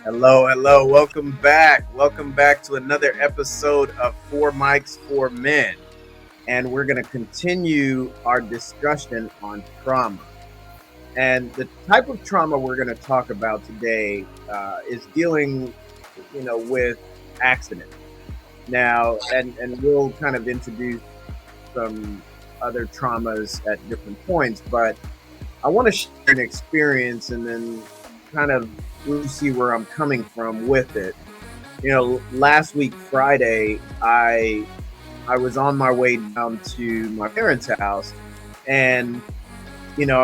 Hello, hello. Welcome back. Welcome back to another episode of Four Mics, Four Men. And we're going to continue our discussion on trauma. And the type of trauma we're going to talk about today is dealing, with accidents. Now, and we'll kind of introduce some other traumas at different points, but I want to share an experience and then kind of really see where I'm coming from with it. Last week Friday, I was on my way down to my parents' house, and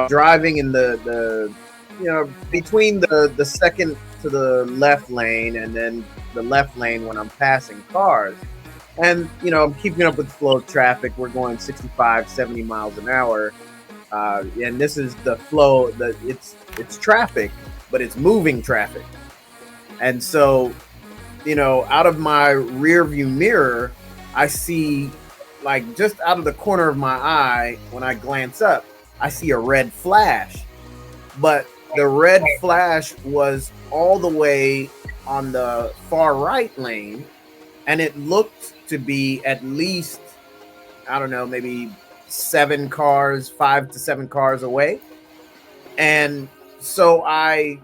driving in the between the second to the left lane and then the left lane when I'm passing cars. And I'm keeping up with the flow of traffic. We're going 65, 70 miles an hour, and this is the flow. It's traffic, but it's moving traffic. And so, out of my rear view mirror, I see, like, just out of the corner of my eye, when I glance up, I see a red flash. But the red flash was all the way on the far right lane, and it looked to be at least, I don't know, maybe 5 to 7 cars away. And so I,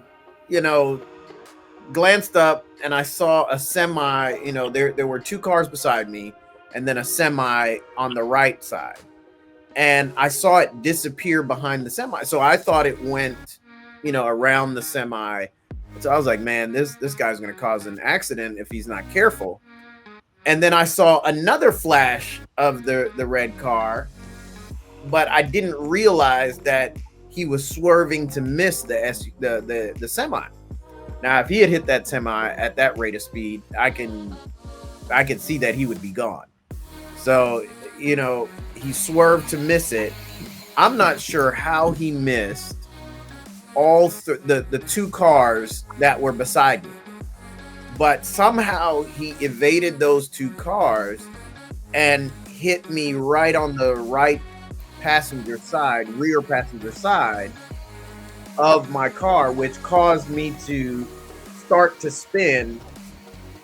glanced up and I saw a semi, there were 2 cars beside me and then a semi on the right side. And I saw it disappear behind the semi. So I thought it went, around the semi. So I was like, man, this guy's going to cause an accident if he's not careful. And then I saw another flash of the red car, but I didn't realize that he was swerving to miss the semi. Now, if he had hit that semi at that rate of speed, I can see that he would be gone. So, he swerved to miss it. I'm not sure how he missed all the 2 cars that were beside me, but somehow he evaded those 2 cars and hit me right on the right rear passenger side of my car, which caused me to start to spin,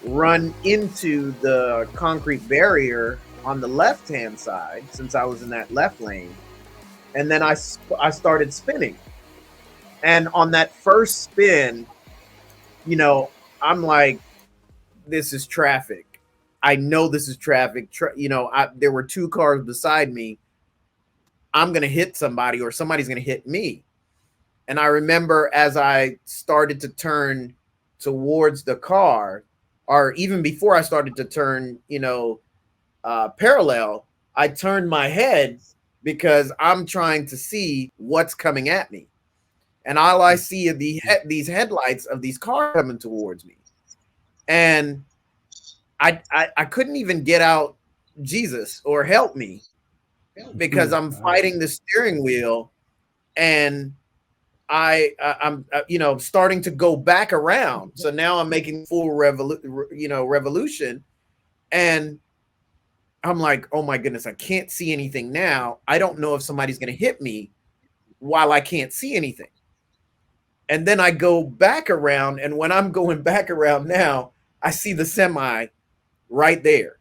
run into the concrete barrier on the left-hand side, since I was in that left lane. And then I started spinning. And on that first spin, I'm like, this is traffic. I know this is traffic. There were 2 cars beside me. I'm going to hit somebody, or somebody's going to hit me. And I remember as I started to turn towards the car, or even before I started to turn, parallel, I turned my head because I'm trying to see what's coming at me. And all I see are these headlights of these cars coming towards me. And I couldn't even get out Jesus or help me, because I'm fighting the steering wheel, and I'm starting to go back around. So now I'm making full revolution, and I'm like, oh my goodness, I can't see anything now. I don't know if somebody's going to hit me while I can't see anything. And then I go back around, and when I'm going back around now, I see the semi right there.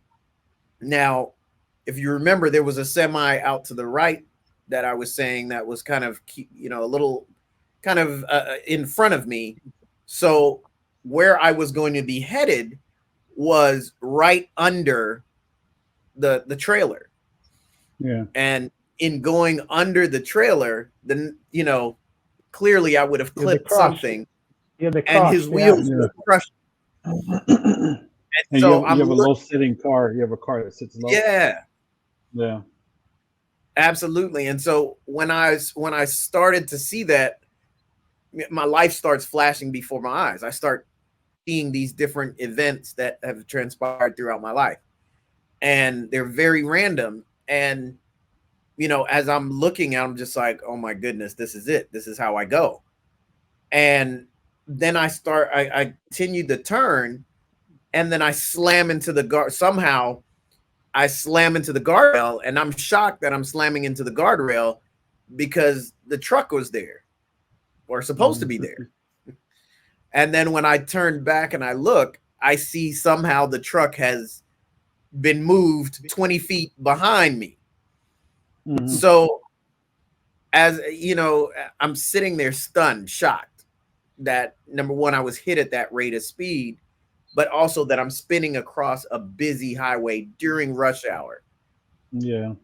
Now, if you remember, there was a semi out to the right that I was saying that was kind of, a little kind of in front of me. So where I was going to be headed was right under the trailer. Yeah. And in going under the trailer, then, clearly I would have clipped something. Yeah, and his wheels were crushed. And so you have a low sitting car. You have a car that sits low. Yeah, absolutely. And so when I started to see that, my life starts flashing before my eyes. I start seeing these different events that have transpired throughout my life, and they're very random. And as I'm looking at them, just like, oh my goodness, this is it. This is how I go. And then I continue to turn, and then I slam into the guard. Somehow I slam into the guardrail, and I'm shocked that I'm slamming into the guardrail because the truck was there, or supposed to be there. And then when I turn back and I look, I see somehow the truck has been moved 20 feet behind me. Mhm. So, as you know, I'm sitting there stunned, shocked that number one, I was hit at that rate of speed, but also that I'm spinning across a busy highway during rush hour. Yeah.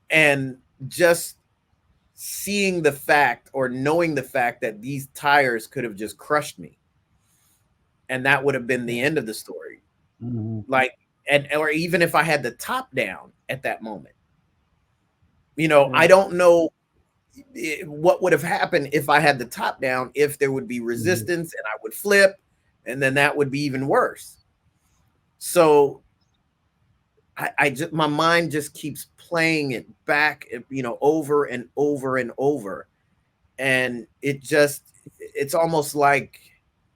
And just seeing the fact or knowing the fact that these tires could have just crushed me, and that would have been the end of the story. Mhm. Like, and or even if I had the top down at that moment, you know, I Yeah. don't know what would have happened if I had the top down, if there would be Mhm. resistance and I would flip, and then that would be even worse. So I just, my mind just keeps playing it back, you know, over and over and over. And it's almost like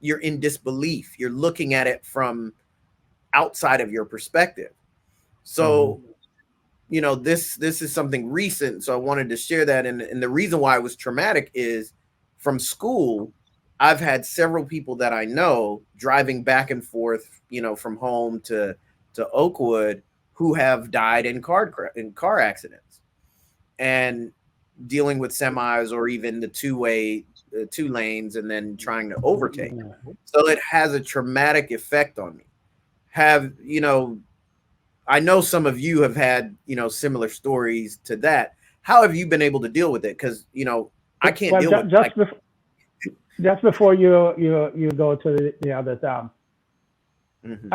you're in disbelief. You're looking at it from outside of your perspective. So, you know, this is something recent. So I wanted to share that. And the reason why it was traumatic is from school, I've had several people that I know driving back and forth, you know, from home to Oakwood, who have died in car accidents and dealing with semis or even the two lanes and then trying to overtake. So it has a traumatic effect on me. Have, you know, I know some of you have had, you know, similar stories to that. How have you been able to deal with it? Because, you know, I can't Well, deal with like, just before you go to the other mhm.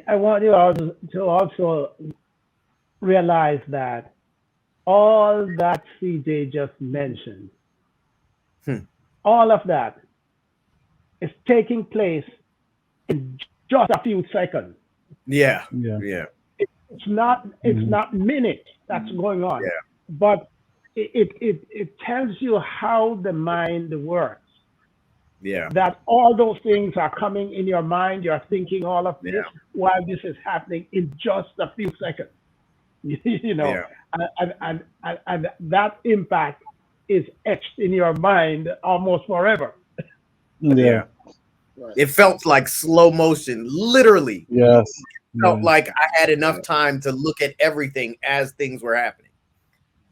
I want you all to also realize that all that CJ just mentioned, Hmm. all of that is taking place in just a few seconds. Yeah, Yeah. yeah, It's Mhm. not minutes that's going on, yeah, but it tells you how the mind works. yeah, That all those things are coming in your mind. You're thinking all of this yeah, while this is happening in just a few seconds. You know, yeah, and that impact is etched in your mind almost forever. Yeah. yeah. Right. It felt like slow motion, literally. Yes. Felt Yeah. like I had enough Yeah. time to look at everything as things were happening.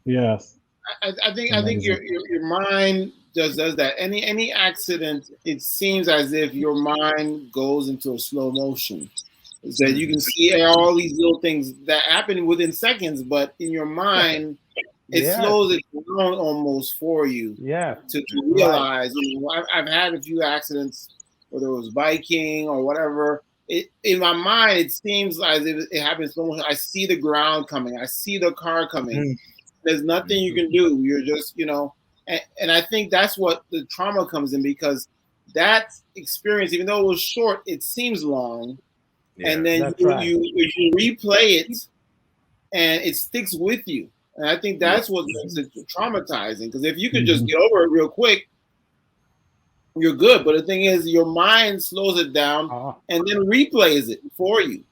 Yes. I think Amazing. your mind just does that. Any accident, it seems as if your mind goes into a slow motion. So you can Mhm. see all these little things that happen within seconds, but in your mind, it Yes, slows it down almost for you yes, to right. realize. You know, I've had a few accidents, whether it was biking or whatever. It in my mind, it seems as if it happens so much. I see the ground coming. I see the car coming. Mhm. There's nothing you can do. You're just, and I think that's what the trauma comes in, because that experience, even though it was short, it seems long, and Yeah, then That's right. you replay it, and it sticks with you. And I think yeah, that's what makes it traumatizing. Because if you could just Mhm. get over it real quick, you're good. But the thing is, your mind slows it down Uh, and then replays it for you.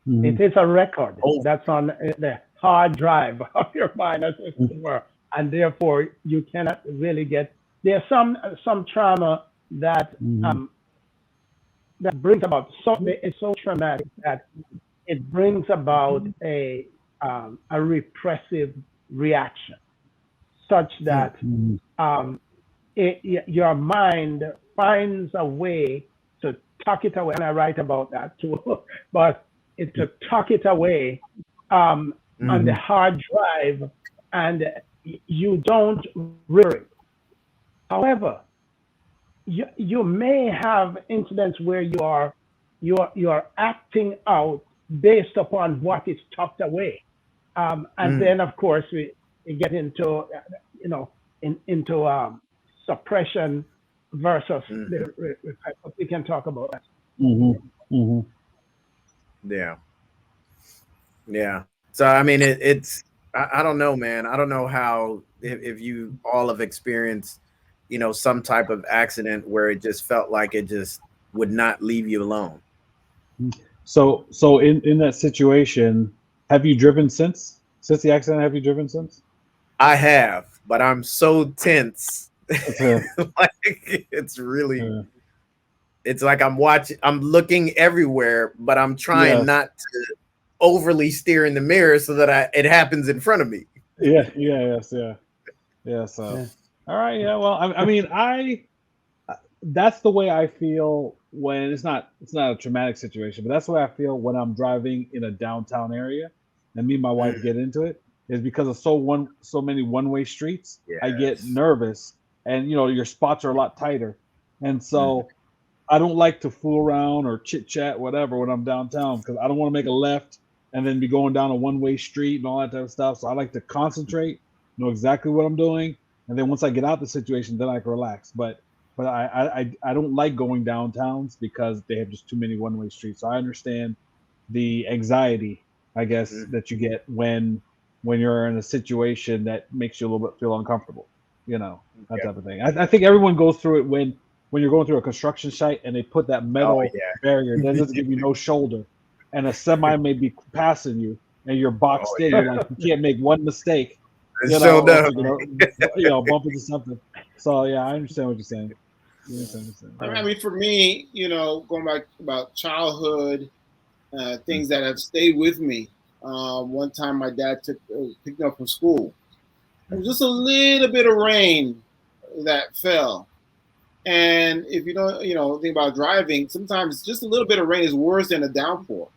it Mhm. is a record oh, that's on the hard drive of your mind, as it were, and therefore you cannot really get. There's some trauma that Mhm. um, that brings about so it's so traumatic that it brings about a repressive reaction, such hmm. that Mhm. um, your mind finds a way to tuck it away. And I write about that too, but it's to tuck it away um, on the Mhm. hard drive, and you don't remember it. However, you may have incidents where you are acting out based upon what is tucked away, and Mm, then of course we get into you know into suppression versus mhm. the we can talk about that. Mhm. Mhm. Yeah, yeah. So I mean, I don't know, man. I don't know how if you all have experienced, you know, some type of accident where it just felt like it just would not leave you alone. So in that situation, have you driven since the accident? Have you driven since? I have, but I'm so tense. Okay. Like it's really, Yeah. it's like I'm looking everywhere, but I'm trying Yes. not to overly steer in the mirror so that it happens in front of me. Yeah. Yes. Yeah. So, Yeah. all right. Yeah. Well, I mean, that's the way I feel when it's not a traumatic situation, but that's the way I feel when I'm driving in a downtown area, and me and my wife get into it, is because of so many one-way streets. I get Yes. nervous, and your spots are a lot tighter, and so I don't like to fool around or chit chat whatever when I'm downtown, because I don't want to make a left and then be going down a one-way street and all that type of stuff. So I like to concentrate, know exactly what I'm doing, and then once I get out the situation, then I can relax. But I don't like going downtowns because they have just too many one-way streets. So I understand the anxiety, I guess, that you get when you're in a situation that makes you a little bit feel uncomfortable, that type of thing. I think everyone goes through it when you're going through a construction site and they put that Oh metal yeah. barrier that doesn't give you no shoulder, and a semi may be passing you, and you're boxed Oh in. You're like, you can't make one mistake, yeah. So or no. you're gonna bump into something. So yeah, I understand what you're saying. I mean, for me, going back about childhood, things that have stayed with me. One time, my dad picked me up from school. It was just a little bit of rain that fell, and if you don't, think about driving, sometimes just a little bit of rain is worse than a downpour.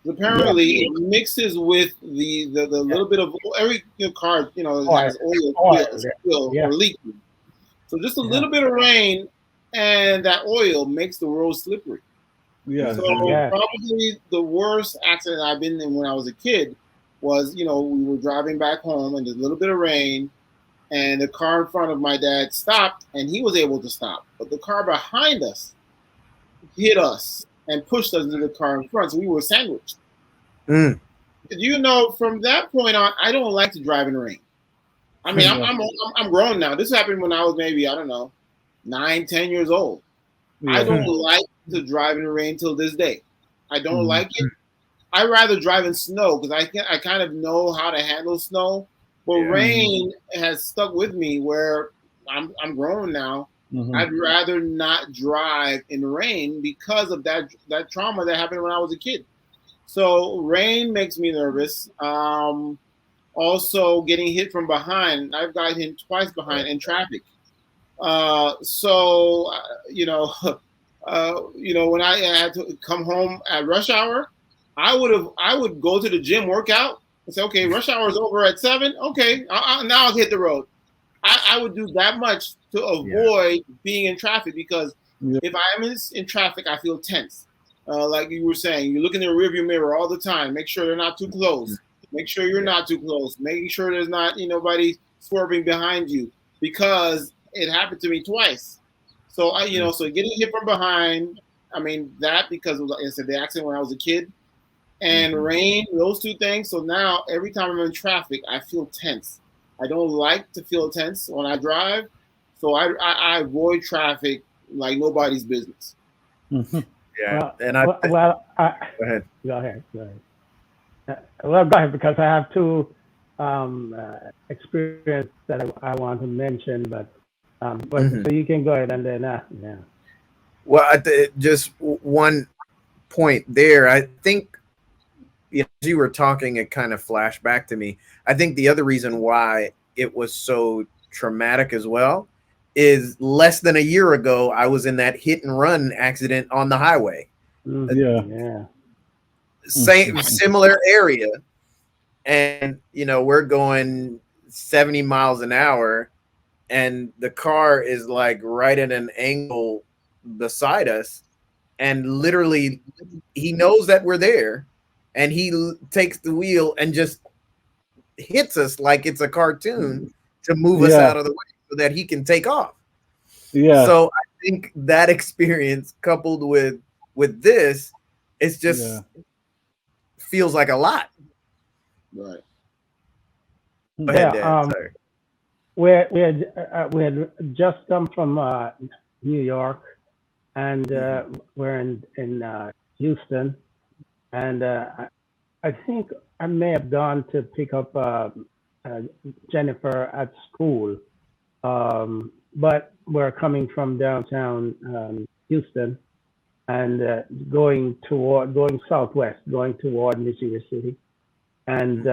Apparently, it mixes with the little bit of every car, has oil spill or leaking. So just a little bit of rain and that oil makes the road slippery. Yeah. So probably the worst accident I've been in when I was a kid was, we were driving back home and there's a little bit of rain and the car in front of my dad stopped and he was able to stop. But the car behind us hit us and pushed us into the car in front. So we were sandwiched. From that point on, I don't like to drive in rain. I mean, I'm grown now. This happened when I was maybe, I don't know, 9, 10 years old. Yeah. I don't like to drive in the rain till this day. I don't like it. I rather drive in snow because I kind of know how to handle snow. But rain has stuck with me where I'm grown now. I'd rather not drive in rain because of that trauma that happened when I was a kid. So rain makes me nervous. Also getting hit from behind. I've got hit twice behind in traffic. When I had to come home at rush hour, I would go to the gym, work out, and say, okay, rush hour is over at 7. Okay, now I'll hit the road. I would do that much to avoid being in traffic because if I am in traffic, I feel tense. Like you were saying, you look in the rearview mirror all the time. Make sure they're not too close. Make sure you're not too close. Making sure there's not nobody swerving behind you because it happened to me twice. So so getting hit from behind. I mean that because it was, like I said, the accident when I was a kid, and rain. Those two things. So now every time I'm in traffic, I feel tense. I don't like to feel tense when I drive, so I avoid traffic like nobody's business. Yeah, go ahead. Go ahead. Well, go ahead because I have two experience that I want to mention, but so you can go ahead and then yeah. Well, just one point there. I think as you were talking, it kind of flashed back to me. I think the other reason why it was so traumatic as well is less than a year ago, I was in that hit and run accident on the highway. Similar area. And, we're going 70 miles an hour and the car is like right at an angle beside us. And literally he knows that we're there and he takes the wheel and just hits us like it's a cartoon to move us out of the way so that he can take off. So I think that experience coupled with this, it's just feels like a lot. Right. Go ahead, Dad. Sorry. We had just come from New York, and we're in Houston, and I think I may have gone to pick up Jennifer at school, but we're coming from downtown Houston, and going southwest, going toward Missouri City, and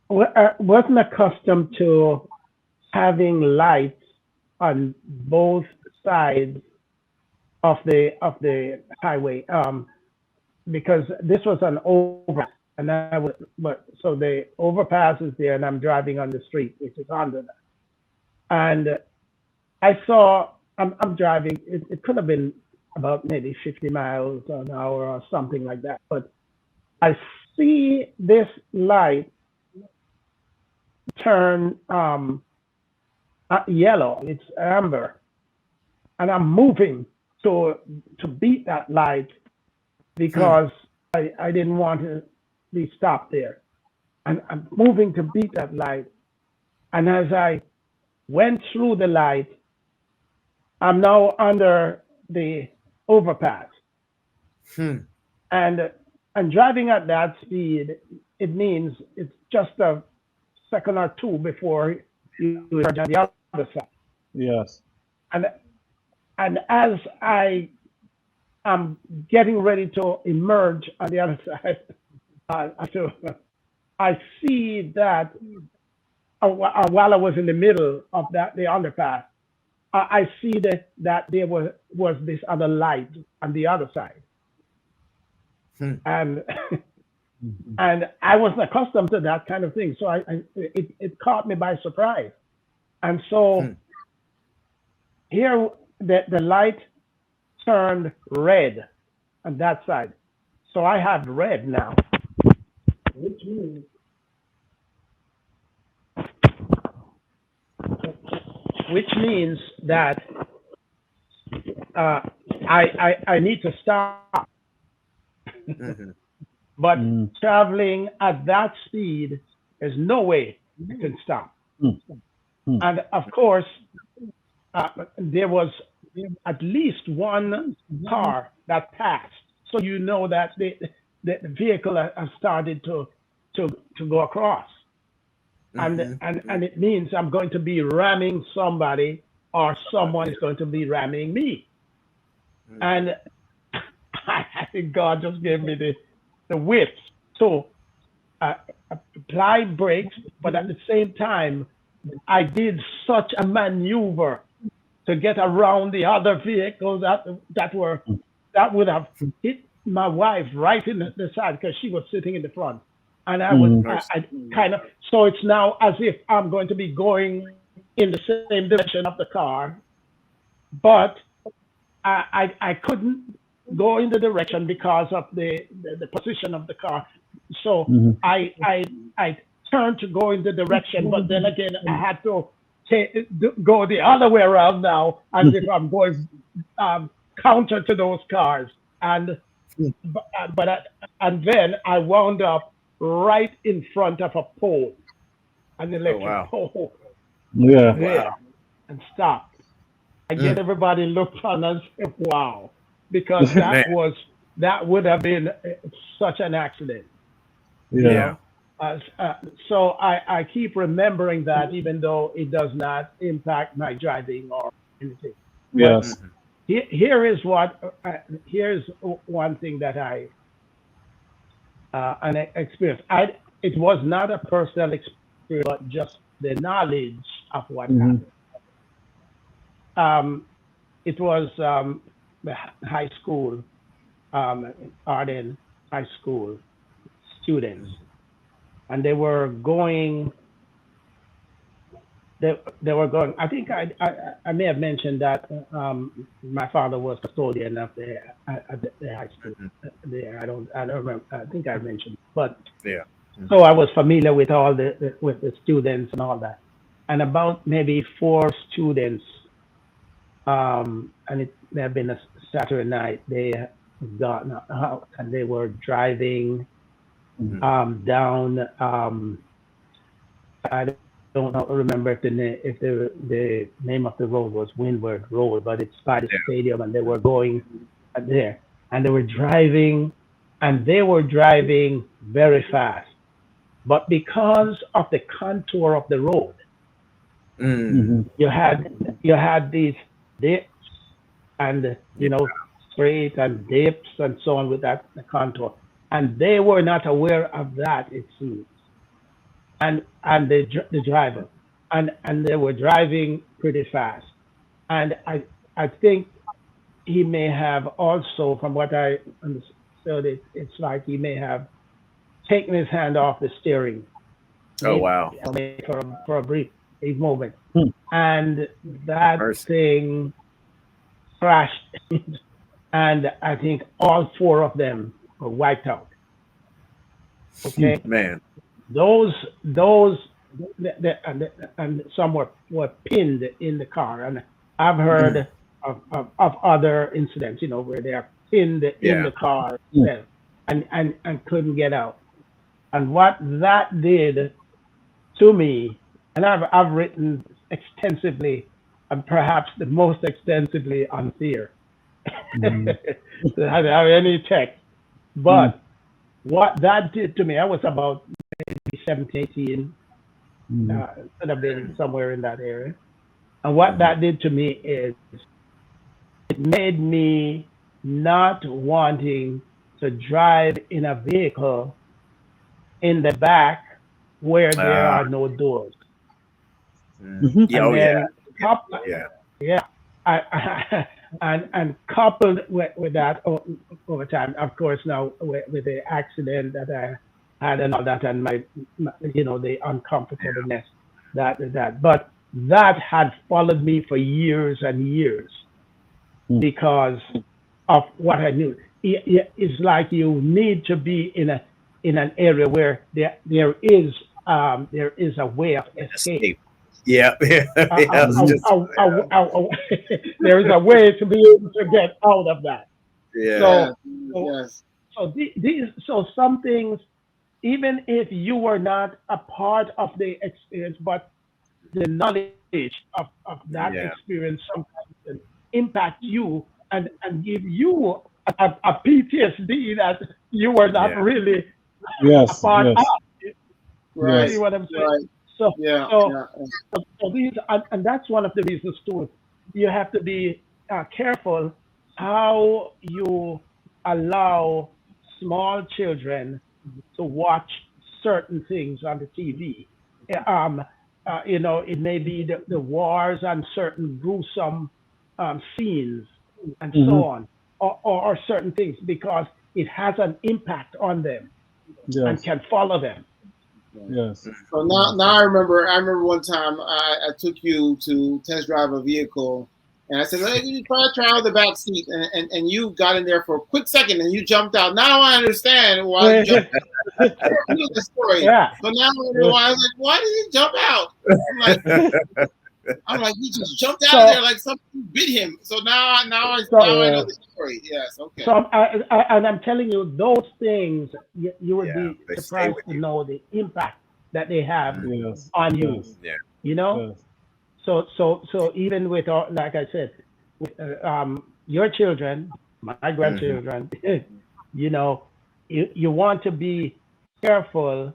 wasn't accustomed to having lights on both sides of the highway, because this was an overpass, and so the overpass is there, and I'm driving on the street, which is under that, and I'm driving. It could have been about maybe 50 miles an hour or something like that, but I see this light turn yellow. It's amber, and I'm moving to beat that light because I didn't want to be stopped there. And I'm moving to beat that light. And as I went through the light, I'm now under the overpass. And driving at that speed, it means it's just a second or two before you are on the other side. Yes. And as I am getting ready to emerge on the other side, I see that while I was in the middle of the underpass, I see that there was this other light on the other side. And and I wasn't accustomed to that kind of thing, so it caught me by surprise. And so here the light turned red on that side, so I have red now, which means that I need to stop. But traveling at that speed, there's no way I can stop. And of course, there was at least one car that passed, so you know that the vehicle has started to go across, and it means I'm going to be ramming somebody, or someone is going to be ramming me. And I think God just gave me the whips to apply brakes, but at the same time, I did such a maneuver to get around the other vehicles that would have hit my wife right in the side, because she was sitting in the front, and I kind of, so it's now as if I'm going to be going in the same direction of the car, but I couldn't go in the direction because of the position of the car. So I turned to go in the direction, but then again I had to go the other way around now, as if I'm going counter to those cars, and then I wound up right in front of a pole, an electric pole. Yeah. There, and stopped. Again, everybody looked on and said, "Wow," because that would have been such an accident. Yeah. So I keep remembering that, even though it does not impact my driving or anything. Yes. Here's one thing that I an experience. It was not a personal experience, but just the knowledge of what happened. It was high school, Arden High School students, and they were going. They were going. I think I may have mentioned that my father was custodian of the high school there. I don't remember. I think I mentioned, but yeah. So I was familiar with all with the students and all that, and about maybe 4 students. And it may have been a Saturday night. They had gotten out and they were driving down. I don't remember if the name of the road was Windward Road, but it's by the stadium, and they were going there, and they were driving very fast. But because of the contour of the road, you had these dips and straight and dips and so on with that contour. And they were not aware of that, it seems. And the driver, and they were driving pretty fast. And I think he may have also, from what I understood, it's like he may have taken his hand off the steering, Oh maybe wow. for a brief moment, Hmm. and that Mercy. thing crashed, and I think all four of them were wiped out. Okay, Man. those and some were pinned in the car, and I've heard of other incidents, where they are pinned in Yeah. the car, Hmm. and couldn't get out. And what that did to me, and I've written extensively, and perhaps the most extensively on fear, Mhm. to have any text. Mm. But what that did to me, I was about maybe 17, 18, Mhm. could have been somewhere in that area. And what that did to me is it made me not wanting to drive in a vehicle in the back where there Uh, are no doors. Mhm. yeah. And Oh yeah. then, coup- Yeah. yeah, and coupled with that over time, of course, now with the accident that I had and all that, and my the uncomfortableness that, but that had followed me for years and years Mm. because of what I knew. It's like you need to be in an area where there is a way of escape. Escape. Yeah. Yeah. Uh, Yeah. uh, It's Mhm. just. there is a way to be able to get out of that. Yeah. So, Yes, so, yes, so some things, even if you were not a part of the experience, but the knowledge of that Yeah. experience sometimes can impact you and give you a PTSD that you were not Yeah. really a Yes. part of. Yes. See Yes. right, what I'm saying? right, So, yeah, so yeah, So these, and that's one of the reasons too. You have to be careful how you allow small children to watch certain things on the TV. It may be the wars and certain gruesome scenes and so Mhm. on, or certain things because it has an impact on them and Yes. can follow them. right. Yes. So now, Yes. I remember one time I took you to test drive a vehicle, and I said, "Hey, you try out the back seat," and you got in there for a quick second, and you jumped out. Now I understand why you jumped. You know the story, Yeah. but now I know why. I was like, "Why did he jump out?" I'm like, he just jumped out of So there like something bit him. So now so I know Yeah. the story. Yes, okay. So and I'm telling you, those things you would Yeah. be They stay surprised with to you. know the impact that they have Yes. on you. Yes. Yeah. You know, Yes. so even with like I said, with your children, my Hmm. grandchildren, you know, you want to be careful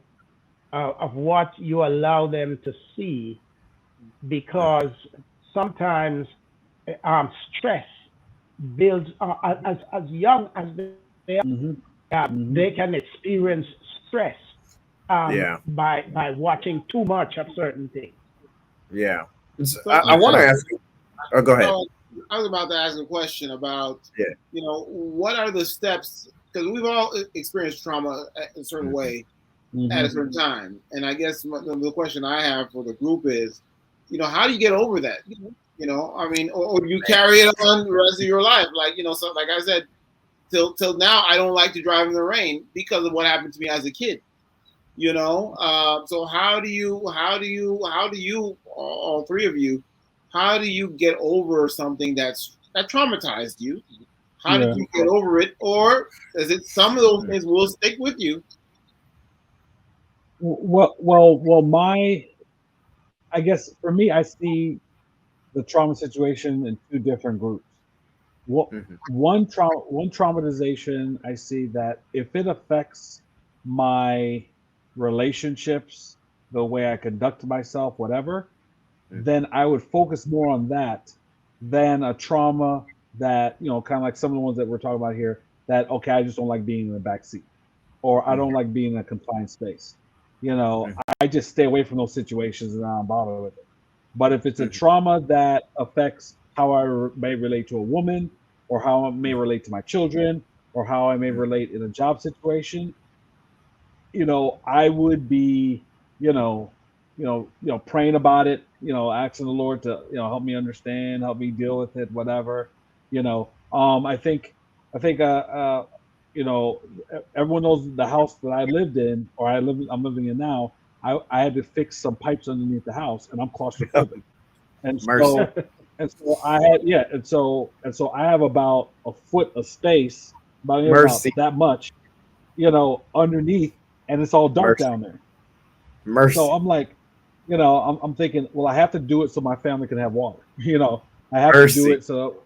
of what you allow them to see because sometimes stress builds as young as they Mhm. Mhm. they can experience stress Yeah. by watching too much of certain things. Yeah. So I want to Yes. ask you. Oh, go ahead. So I was about to ask a question about, Yeah. what are the steps? Because we've all experienced trauma a certain Mhm. way at a Mhm. certain time, and I guess the question I have for the group is, how do you get over that? I mean, or you carry it on the rest of your life, like so like I said, till now, I don't like to drive in the rain because of what happened to me as a kid. So how do you all three of you, how do you get over something that traumatized you? How did Yeah. you get over it? Or is it some of those things will stick with you? Well. I guess for me, I see the trauma situation in two different groups. What Mhm. one traumatization, I see that if it affects my relationships, the way I conduct myself, whatever, Mhm. then I would focus more on that than a trauma that, kind of like some of the ones that we're talking about here, that, okay, I just don't like being in the back seat, or I don't like being in a confined space. Mhm. I just stay away from those situations and I'm bothered with it. But if it's a Mhm. trauma that affects how I may relate to a woman, or how I may relate to my children, or how I may Mhm. relate in a job situation, I would be, praying about it, asking the Lord to, help me understand, help me deal with it, whatever. I think, you know, everyone knows the house that I lived in, or I'm living in now. I had to fix some pipes underneath the house, and I'm claustrophobic, and Mercy. so I had, yeah, and so I have about a foot of space, about Mercy. that much, underneath, and it's all dark Mercy. down there. So Mercy. I'm like, I'm thinking, well, I have to do it so my family can have water. I have to do Mercy. it so,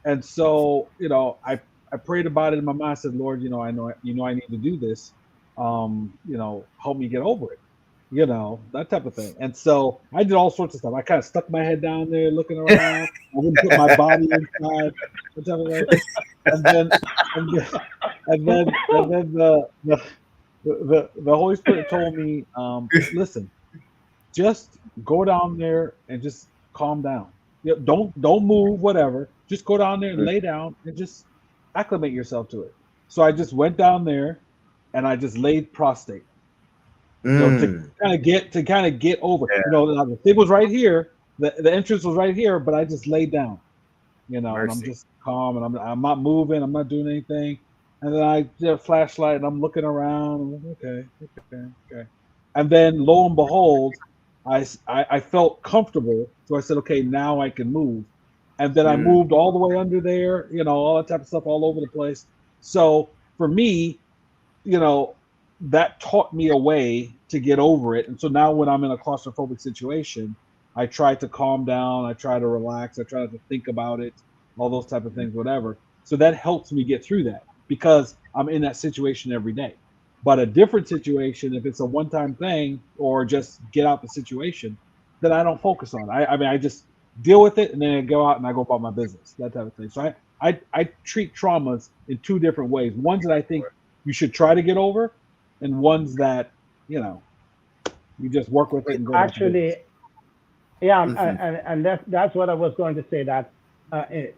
and so, I prayed about it in my mind. I said, Lord, I need to do this. Help me get over it. That type of thing. And so I did all sorts of stuff. I kind of stuck my head down there, looking around. I wouldn't put my body inside. That type of thing. And then, and then, and then the Holy Spirit told me, listen, just go down there and just calm down. Don't move, whatever. Just go down there and lay down and just acclimate yourself to it. So I just went down there and I just laid prostrate, to Mm. kind of get over. Yeah. The thing was right here, the entrance was right here, but I just laid down, and I'm Mercy. just calm, and I'm not moving, I'm not doing anything. And then I did a flashlight and I'm looking around. I'm like, okay. And then lo and behold, I felt comfortable. So I said, okay, now I can move. And then I Mm. moved all the way under there, all that type of stuff all over the place. So for me, you know, that taught me a way to get over it. And so now when I'm in a claustrophobic situation, I try to calm down, I try to relax, I try to think about it, all those type of things, whatever. So that helps me get through that because I'm in that situation every day. But a different situation, if it's a one-time thing or just get out the situation, then I don't focus on it. I just deal with it and then I go out and I go about my business, that type of thing. So I treat traumas in two different ways. Ones that I think you should try to get over, and ones that you know you just work with it and go about your Actually, business. yeah, Mhm. and that's what I was going to say, that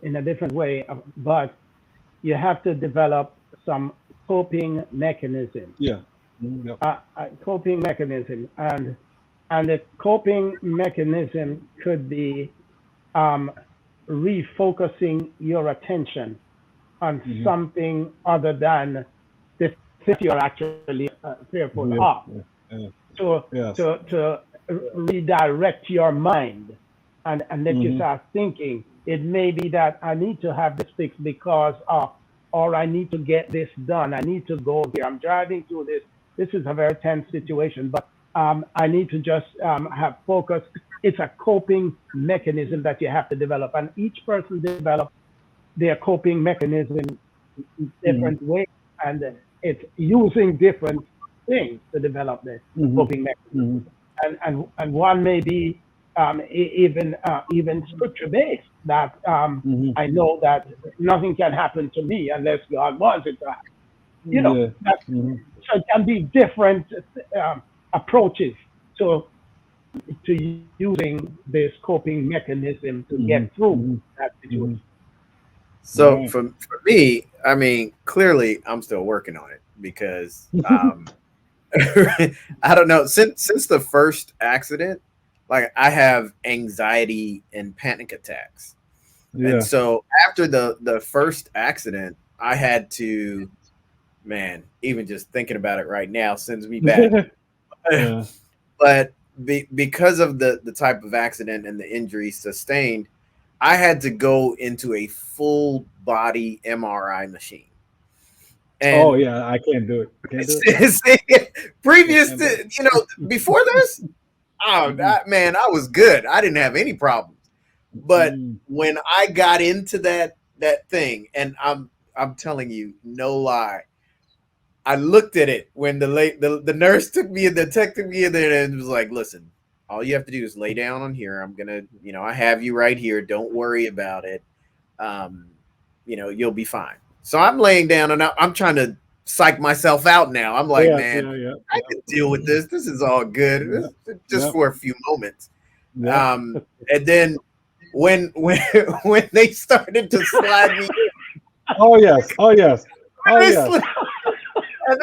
in a different way, but you have to develop some coping mechanism, Yeah. Yep. coping mechanism, and the coping mechanism could be um, refocusing your attention on Mm-hmm. something other than the thing you're actually fearful Yeah. of, Yeah. to Yes. to redirect your mind and let you Mm-hmm. start thinking. It may be that I need to have this fixed because of, or I need to get this done. I need to go here. I'm driving through this. This is a very tense situation, but I need to just have focus. It's a coping mechanism that you have to develop, and each person develops their coping mechanism in Mm-hmm. different ways, and it's using different things to develop the coping mechanism. Mm-hmm. And one may be even scripture based, that Mm-hmm. I know that nothing can happen to me unless God wants it to happen. Yeah. That, Mm-hmm. so it can be different approaches to using this coping mechanism to Mm-hmm. get through Mm-hmm. that situation. Mm-hmm. So Right. for me, I mean, clearly I'm still working on it because I don't know, since the first accident, like I have anxiety and panic attacks. And Yeah. so after the first accident, I had to, man, even just thinking about it right now sends me back. Yeah. But because of the type of accident and the injury sustained, I had to go into a full body MRI machine. Oh And yeah. I can't do it. I can't do it. see, I previous can't do to, it. before this, oh Mm-hmm. man, I was good. I didn't have any problems. But Mm-hmm. when I got into that thing, and I'm telling you, no lie, I looked at it when the nurse took me and the tech took me in there and was like, listen, all you have to do is lay down on here. I'm gonna, I have you right here. Don't worry about it. you'll be fine. So I'm laying down and I'm trying to psych myself out now. I'm like, man, I can deal with this. This is all good. It's just for a few moments. And then when when they started to slide me, oh yes, and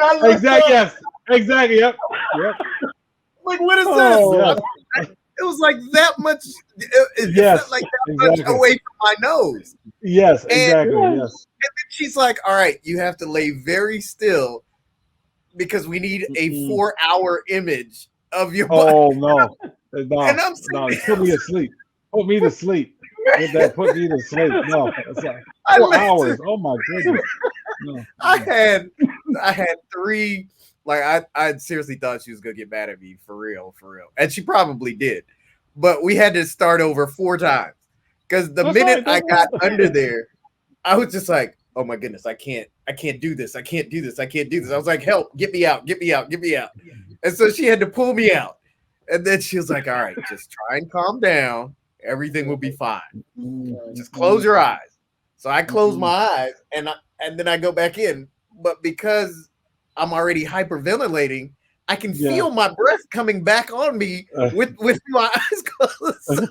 I looked exactly, up, exactly, yep. Like, what is this? Yes. It was like that much. It Yes, felt like that much away from my nose. Yes, exactly. And Yes. then she's like, "All right, you have to lay very still because we need a 4-hour image of your body." Oh no, And I'm no, put me to sleep. Put me to sleep. With that, put me to sleep. No, it's like I 4 listen- hours. Oh my goodness. No. I had 3. Like I seriously thought she was gonna get mad at me for real, and she probably did. But we had to start over 4 times because the minute I got under there, I was just like, "Oh my goodness, I can't do this. I can't do this. I can't do this." I was like, "Help! Get me out! Get me out! Get me out!" And so she had to pull me out. And then she was like, "All right, just try and calm down. Everything will be fine. Just close your eyes." So I close my eyes and then I go back in. But because I'm already hyperventilating, I can feel my breath coming back on me with my eyes closed.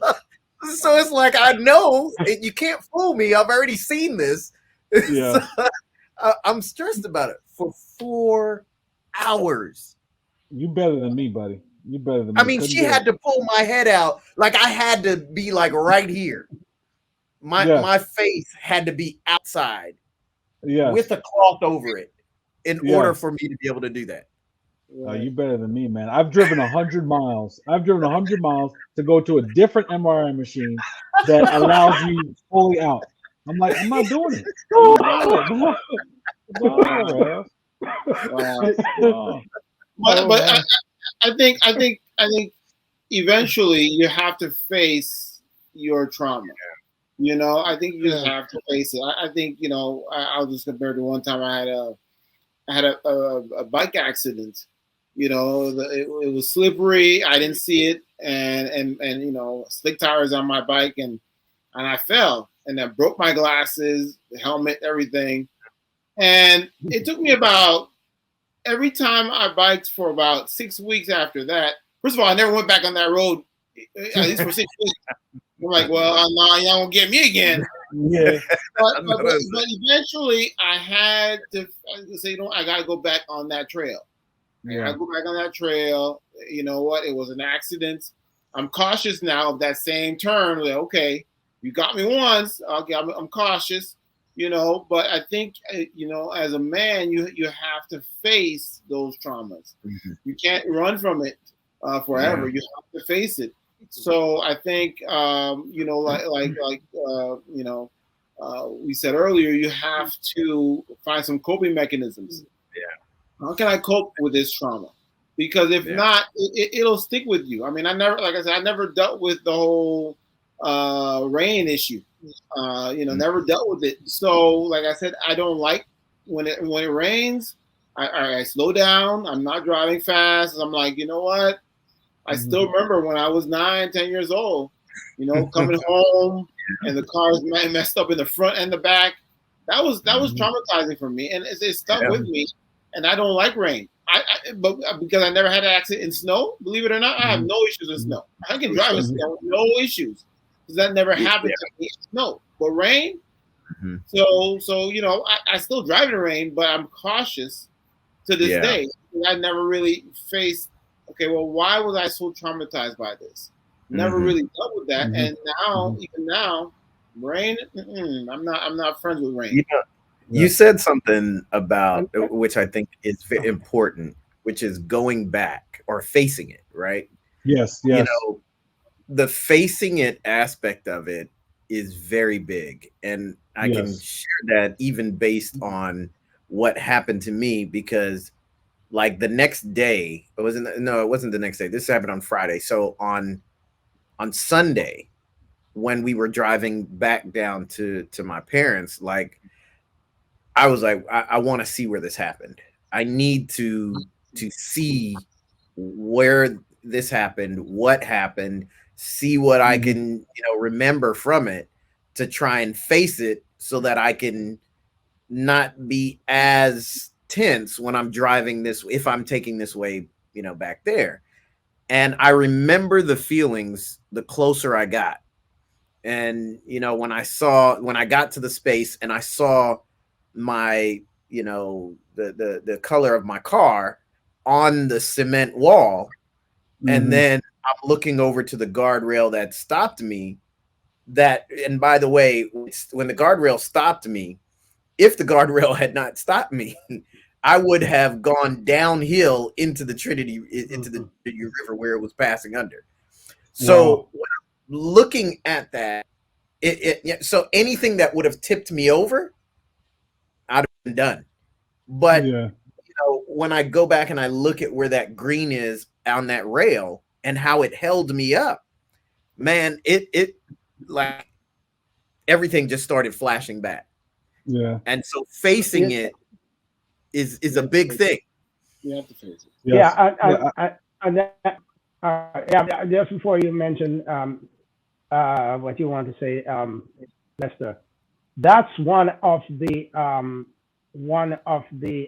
So it's like, I know you can't fool me. I've already seen this. Yeah. So I'm stressed about it for 4 hours. You better than me, buddy. You better than me. I mean, she had to pull my head out. Like I had to be like right here. My face had to be outside with a cloth over it in order for me to be able to do that. You better than me, man. I've driven 100 miles. I've driven 100 miles to go to a different MRI machine that allows you fully out. I'm like, I'm not doing it. But I think eventually you have to face your trauma. I think you just have to face it. I think I'll just compare to one time I had a bike accident. It was slippery. I didn't see it, and slick tires on my bike, and I fell, and I broke my glasses, the helmet, everything. And it took me about every time I biked for about 6 weeks after that. First of all, I never went back on that road, at least for 6 weeks. I'm like, well, no, y'all won't get me again. Yeah. But eventually, I had to say, I got to go back on that trail. I go back on that trail. You know what? It was an accident. I'm cautious now of that same term. Like, okay, you got me once. Okay, I'm cautious. But I think as a man, you have to face those traumas. Mm-hmm. You can't run from it forever. You have to face it. So I think we said earlier, you have to find some coping mechanisms. Yeah. How can I cope with this trauma? Because if not, it'll stick with you. I mean, I never dealt with the whole rain issue. Never dealt with it. So, like I said, I don't like when it rains. I slow down. I'm not driving fast. I'm like, you know what? I still remember when I was 9, 10 years old. Coming home and the car's messed up in the front and the back. That was traumatizing for me, and it stuck with me. And I don't like rain. But because I never had an accident in snow, believe it or not, I have no issues in snow. I can drive in snow, no issues, because that never happened to me in snow. But rain, so I still drive in the rain, but I'm cautious to this day. I never really faced. Okay, well, why was I so traumatized by this? Never really dealt with that, and now, even now, rain. I'm not friends with rain. You said something about which I think is very important, which is going back or facing it, right? Yes. The facing it aspect of it is very big, and I can share that even based on what happened to me, because like the next day, it wasn't the next day. This happened on Friday. So on Sunday, when we were driving back down to my parents, like I was like, I want to see where this happened. I need to see where this happened, what happened, see what I can, remember from it, to try and face it so that I can not be as tense when I'm driving this, if I'm taking this way, back there. And I remember the feelings the closer I got. And, when I got to the space and I saw my, the color of my car on the cement wall, and then I'm looking over to the guardrail that stopped me. And by the way, when the guardrail stopped me, if the guardrail had not stopped me, I would have gone downhill into the Trinity River where it was passing under. So when I'm looking at that, so anything that would have tipped me over, I'd have been done. But when I go back and I look at where that green is on that rail and how it held me up, man, it like everything just started flashing back. Yeah. And so facing it is a big thing. You have to face it. Yes. Yeah. Just before you mention what you want to say, Lester, that's one of the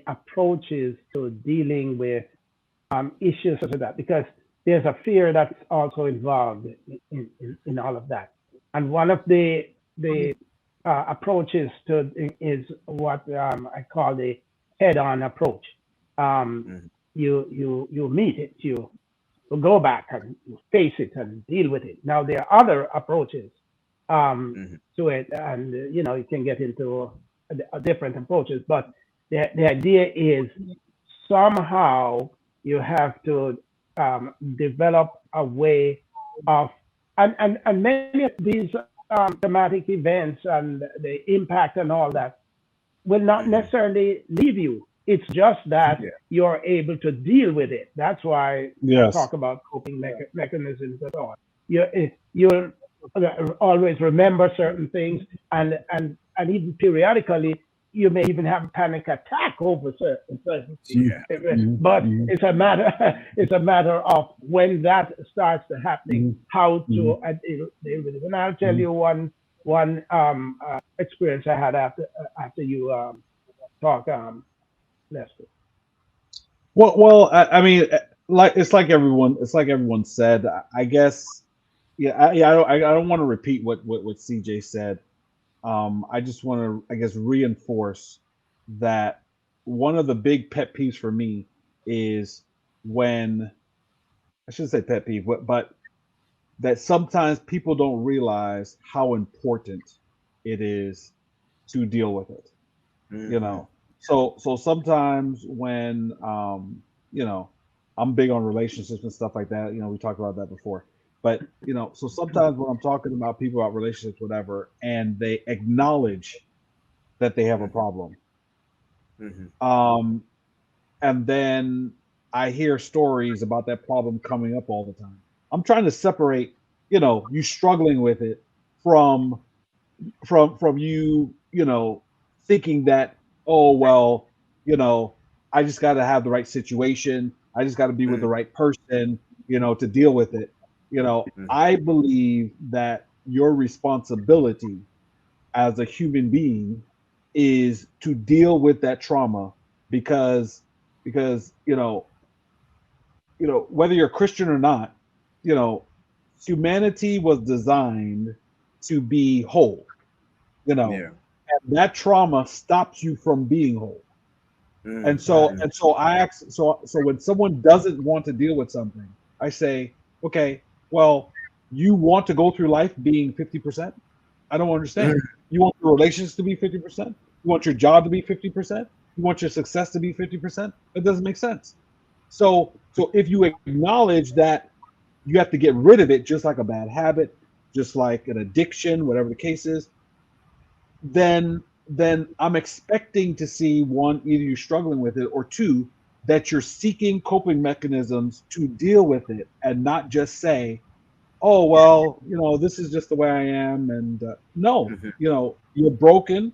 approaches to dealing with issues such as that, because there's a fear that's also involved in all of that. And one of the approaches to is what I call the head-on approach. You meet it, you go back and you face it and deal with it. Now there are other approaches to it, and you can get into different approaches, but the idea is somehow you have to develop a way of, and many of these traumatic events and the impact and all that will not necessarily leave you. It's just that you're able to deal with it. That's why I talk about coping mechanisms and so on. You'll always remember certain things, and even periodically you may even have a panic attack over certain things. But it's a matter of when that starts to happening, how to deal with it. And I'll tell you one experience I had after you talk, Lester. Well, I mean, it's like everyone said. I guess, I don't want to repeat what CJ said. I just want to, I guess, reinforce that one of the big pet peeves for me is when, I shouldn't say pet peeve, but that sometimes people don't realize how important it is to deal with it. So sometimes when I'm big on relationships and stuff like that. We talked about that before. But so sometimes when I'm talking about people about relationships, whatever, and they acknowledge that they have a problem, and then I hear stories about that problem coming up all the time. I'm trying to separate, you struggling with it from you, thinking that, oh well, I just got to have the right situation. I just got to be with the right person, to deal with it. I believe that your responsibility as a human being is to deal with that trauma because whether you're Christian or not, humanity was designed to be whole, and that trauma stops you from being whole. And so I ask, so when someone doesn't want to deal with something, I say, okay, well, you want to go through life being 50%? I don't understand. You want your relations to be 50%? You want your job to be 50%? You want your success to be 50%? That doesn't make sense. So if you acknowledge that you have to get rid of it, just like a bad habit, just like an addiction, whatever the case is, then I'm expecting to see, one, either you're struggling with it, or two, that you're seeking coping mechanisms to deal with it, and not just say, oh well, this is just the way I am. And no, you're broken.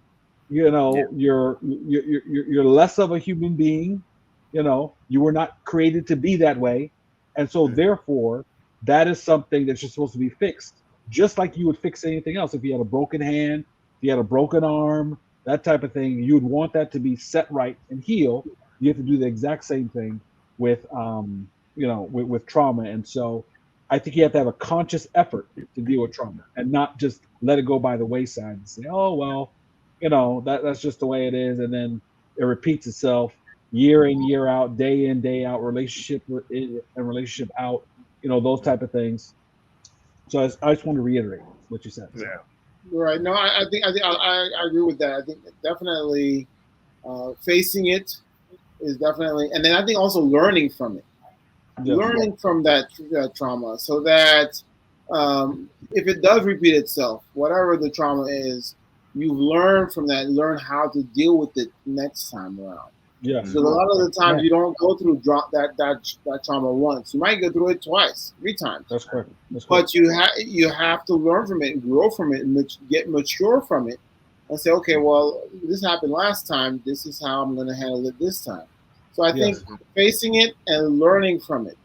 You're less of a human being. You were not created to be that way, and so therefore that is something that you're supposed to be fixed, just like you would fix anything else. If you had a broken hand, he had a broken arm, that type of thing, you'd want that to be set right and heal. You have to do the exact same thing with with trauma. And so I think you have to have a conscious effort to deal with trauma and not just let it go by the wayside and say, oh well, that's just the way it is, and then it repeats itself year in, year out, day in, day out, relationship in and relationship out, those type of things. So I just want to reiterate what you said. Yeah. Right. No, I think I agree with that. I think definitely facing it is definitely, and then I think also learning from it, learning from that trauma, so that if it does repeat itself, whatever the trauma is, you've learned from that, learn how to deal with it next time around. Yeah. Because a lot of the times you don't go through that trauma once. You might go through it twice, 3 times. That's correct. But you have to learn from it and grow from it and get mature from it, and say, okay, well, this happened last time. This is how I'm going to handle it this time. So I think facing it and learning from it,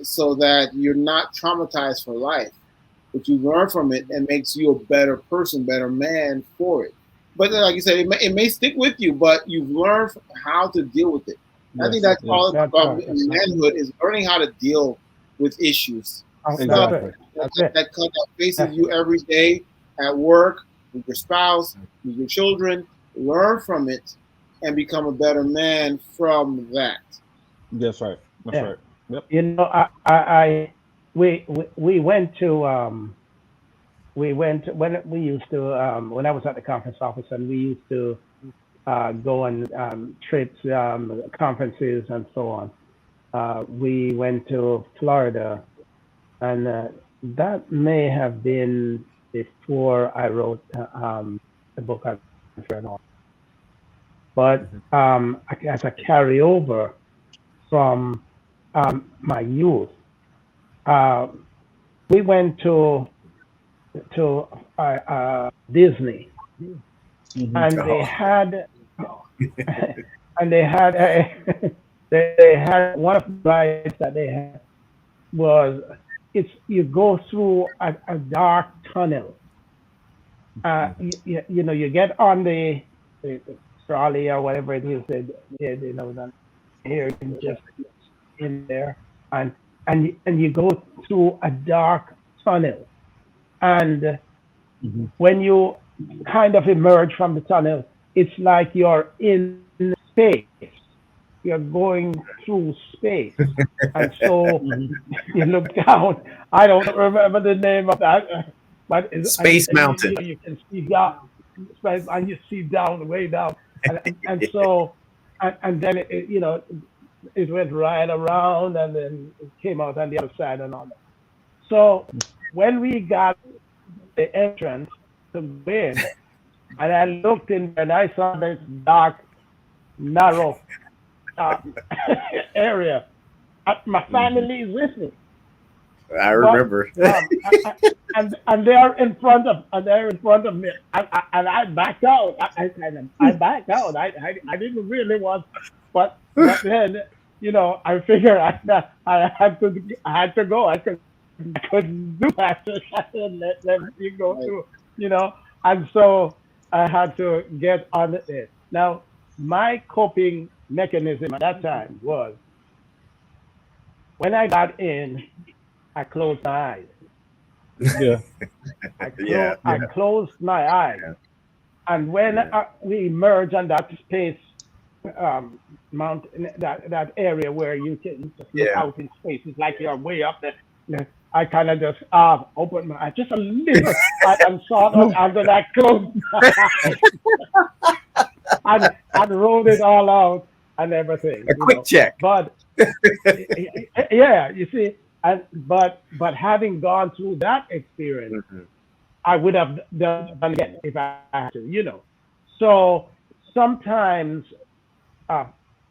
so that you're not traumatized for life, but you learn from it and makes you a better person, better man for it. But like you said, it may stick with you, but you've learned how to deal with it. I think that's all about manhood, is learning how to deal with issues. Exactly. That faces you every day at work, with your spouse, with your children. Learn from it and become a better man from that. That's right. That's right. Yep. We went to when we used to when I was at the conference office, and we used to go on trips, conferences, and so on. We went to Florida, and that may have been before I wrote the book I've read on. But as a carryover from my youth, we went to Disney, and they had one of the rides that they had was you go through a dark tunnel. You get on the trolley or whatever it is that here just in there, and you go through a dark tunnel, and when you kind of emerge from the tunnel, it's like you're in space. You're going through space, and so you look down. I don't remember the name of that, but Space Mountain. You can see down, and you see down, way down, and so and then it went right around, and then it came out on the other side and all that. So when we got the entrance to go in, and I looked in and I saw this dark, narrow area. My family is with me. I remember. And they're in front of me, and I backed out. I backed out. I didn't really want, but then I figured I had to go. I couldn't do that. I couldn't let them go through, and so I had to get on it. Now, my coping mechanism at that time was, when I got in, I closed my eyes. Yeah. I closed my eyes. And when we emerged on that space mountain, that area where you can just look out in space, it's like you're way up there. I kind of just opened my eyes just a little and saw that after that closed my eyes. and wrote it all out and everything. A quick check. But yeah, you see, but having gone through that experience, I would have done again if I had to, So sometimes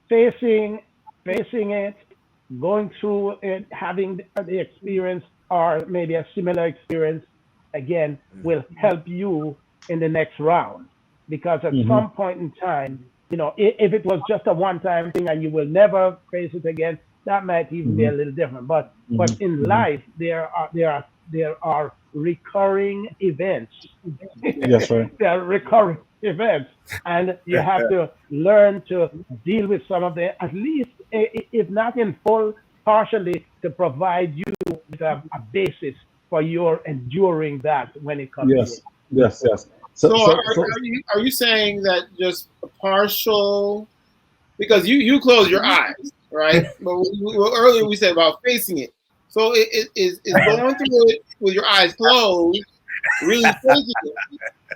facing it, going through it, having the experience or maybe a similar experience again will help you in the next round. Because at some point in time, if it was just a one-time thing and you will never face it again, that might even be a little different. But in life, there are there are recurring events. Yes, right. There are recurring events, and you have to learn to deal with some of them, at least if not in full, partially, to provide you with a basis for your enduring that when it comes in. Yes, yes, yes. So So, so, so, are you saying that just a partial, because you close your eyes, right? But earlier we said about facing it. So is going through it with your eyes closed really facing it,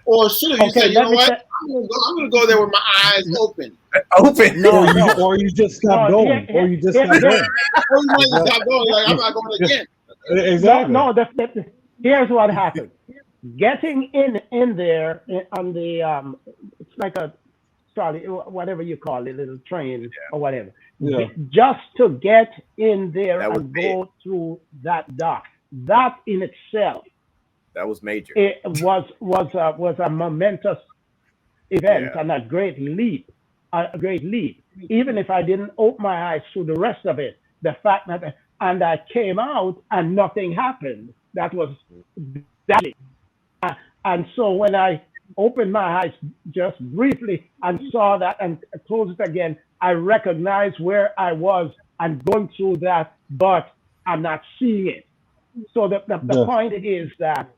or should have you Okay, said, you let know me what, say. I'm gonna go there with my eyes open, Open. No, no, or you just stop no. going, or you just Here, stop going. or you want to Exactly. stop going, like I'm Yes, not going yes, again. no, exactly. no. Here's what happened. Getting in there on the it's like a trolley, whatever you call it, little train or whatever. Yeah, Just to get in there That was and big. go through that dock, that in itself, That was major. it was a momentous event Yeah. and a great leap. Even if I didn't open my eyes through the rest of it, the fact that and I came out and nothing happened, that was that. And so when I opened my eyes just briefly and saw that and closed it again, I recognized where I was and going through that, but I'm not seeing it. So the yes. point is that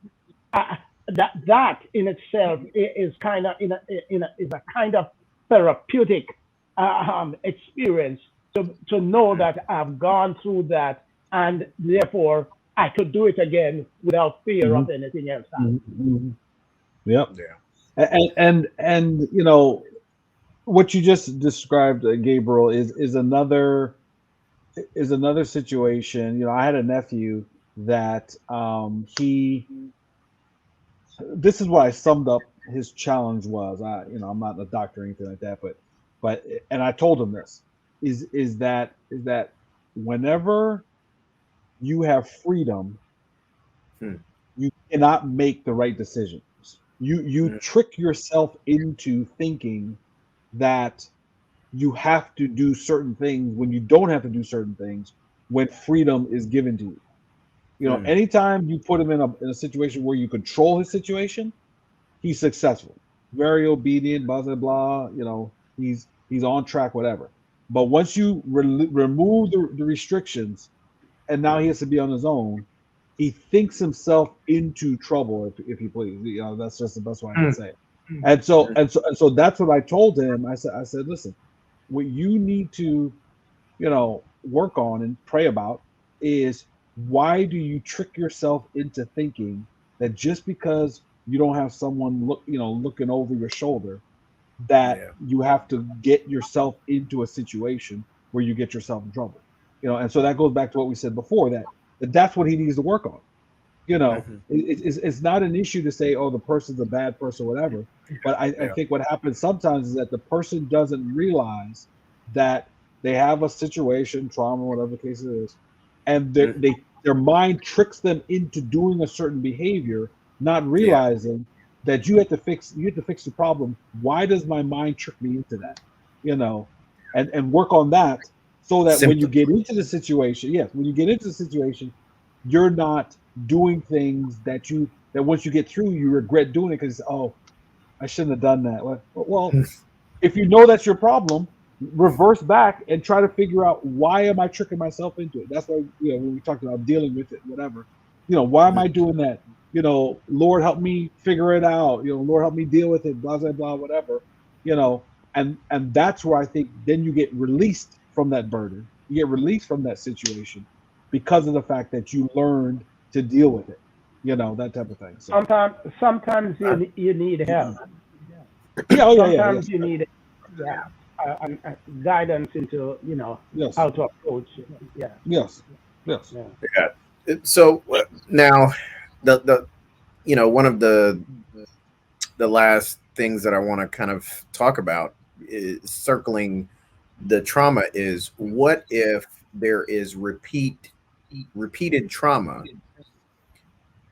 that in itself is kind of is a kind of therapeutic experience to know that I've gone through that and therefore I could do it again without fear Hmm. of anything else Hmm. happening. Hmm. Yep. Yeah. And what you just described, Gabriel, is another situation. I had a nephew that he. This is what I summed up his challenge was. I'm not a doctor or anything like that, but and I told him this is that whenever you have freedom, Hmm. you cannot make the right decisions. You Mm. trick yourself into thinking that you have to do certain things when you don't have to do certain things when freedom is given to you. Mm. Anytime you put him in a situation where you control his situation, he's successful, very obedient, blah blah blah. He's on track, whatever. But once you remove the restrictions, and now he Mm. has to be on his own, he thinks himself into trouble. If you please, that's just the best way I can Mm. say it. And so Mm. that's what I told him. I said, listen, what you need to work on and pray about is, why do you trick yourself into thinking that just because you don't have someone looking over your shoulder, that Yeah. you have to get yourself into a situation where you get yourself in trouble. And so that goes back to what we said before, that's what he needs to work on. Mhm. It's not an issue to say, oh, the person's a bad person or whatever. But I Yeah. think what happens sometimes is that the person doesn't realize that they have a situation, trauma, whatever the case it is, and Mm. their mind tricks them into doing a certain behavior, not Yeah. realizing that you have to fix the problem. Why does my mind trick me into that? You know, and work on that, so that when you Symptom. get into the situation, yes, when you get into the situation, you're not doing things that once you get through, you regret doing it because, oh, I shouldn't have done that. Well, if you know that's your problem, reverse back and try to figure out, why am I tricking myself into it. That's why, when we talked about dealing with it, whatever, why am I doing that? Lord, help me figure it out. Lord, help me deal with it. Blah blah blah, whatever. You know, and that's where I think then you get released from that burden. You get released from that situation because of the fact that you learned to deal with it. That type of thing. So Sometimes you need help. yeah, oh yeah, yeah, Sometimes yes, you need guidance into yes, how to approach it. Yeah, yes, yes. yeah. Yeah. So now the one of the last things that I want to kind of talk about is circling the trauma is, what if there is repeated trauma?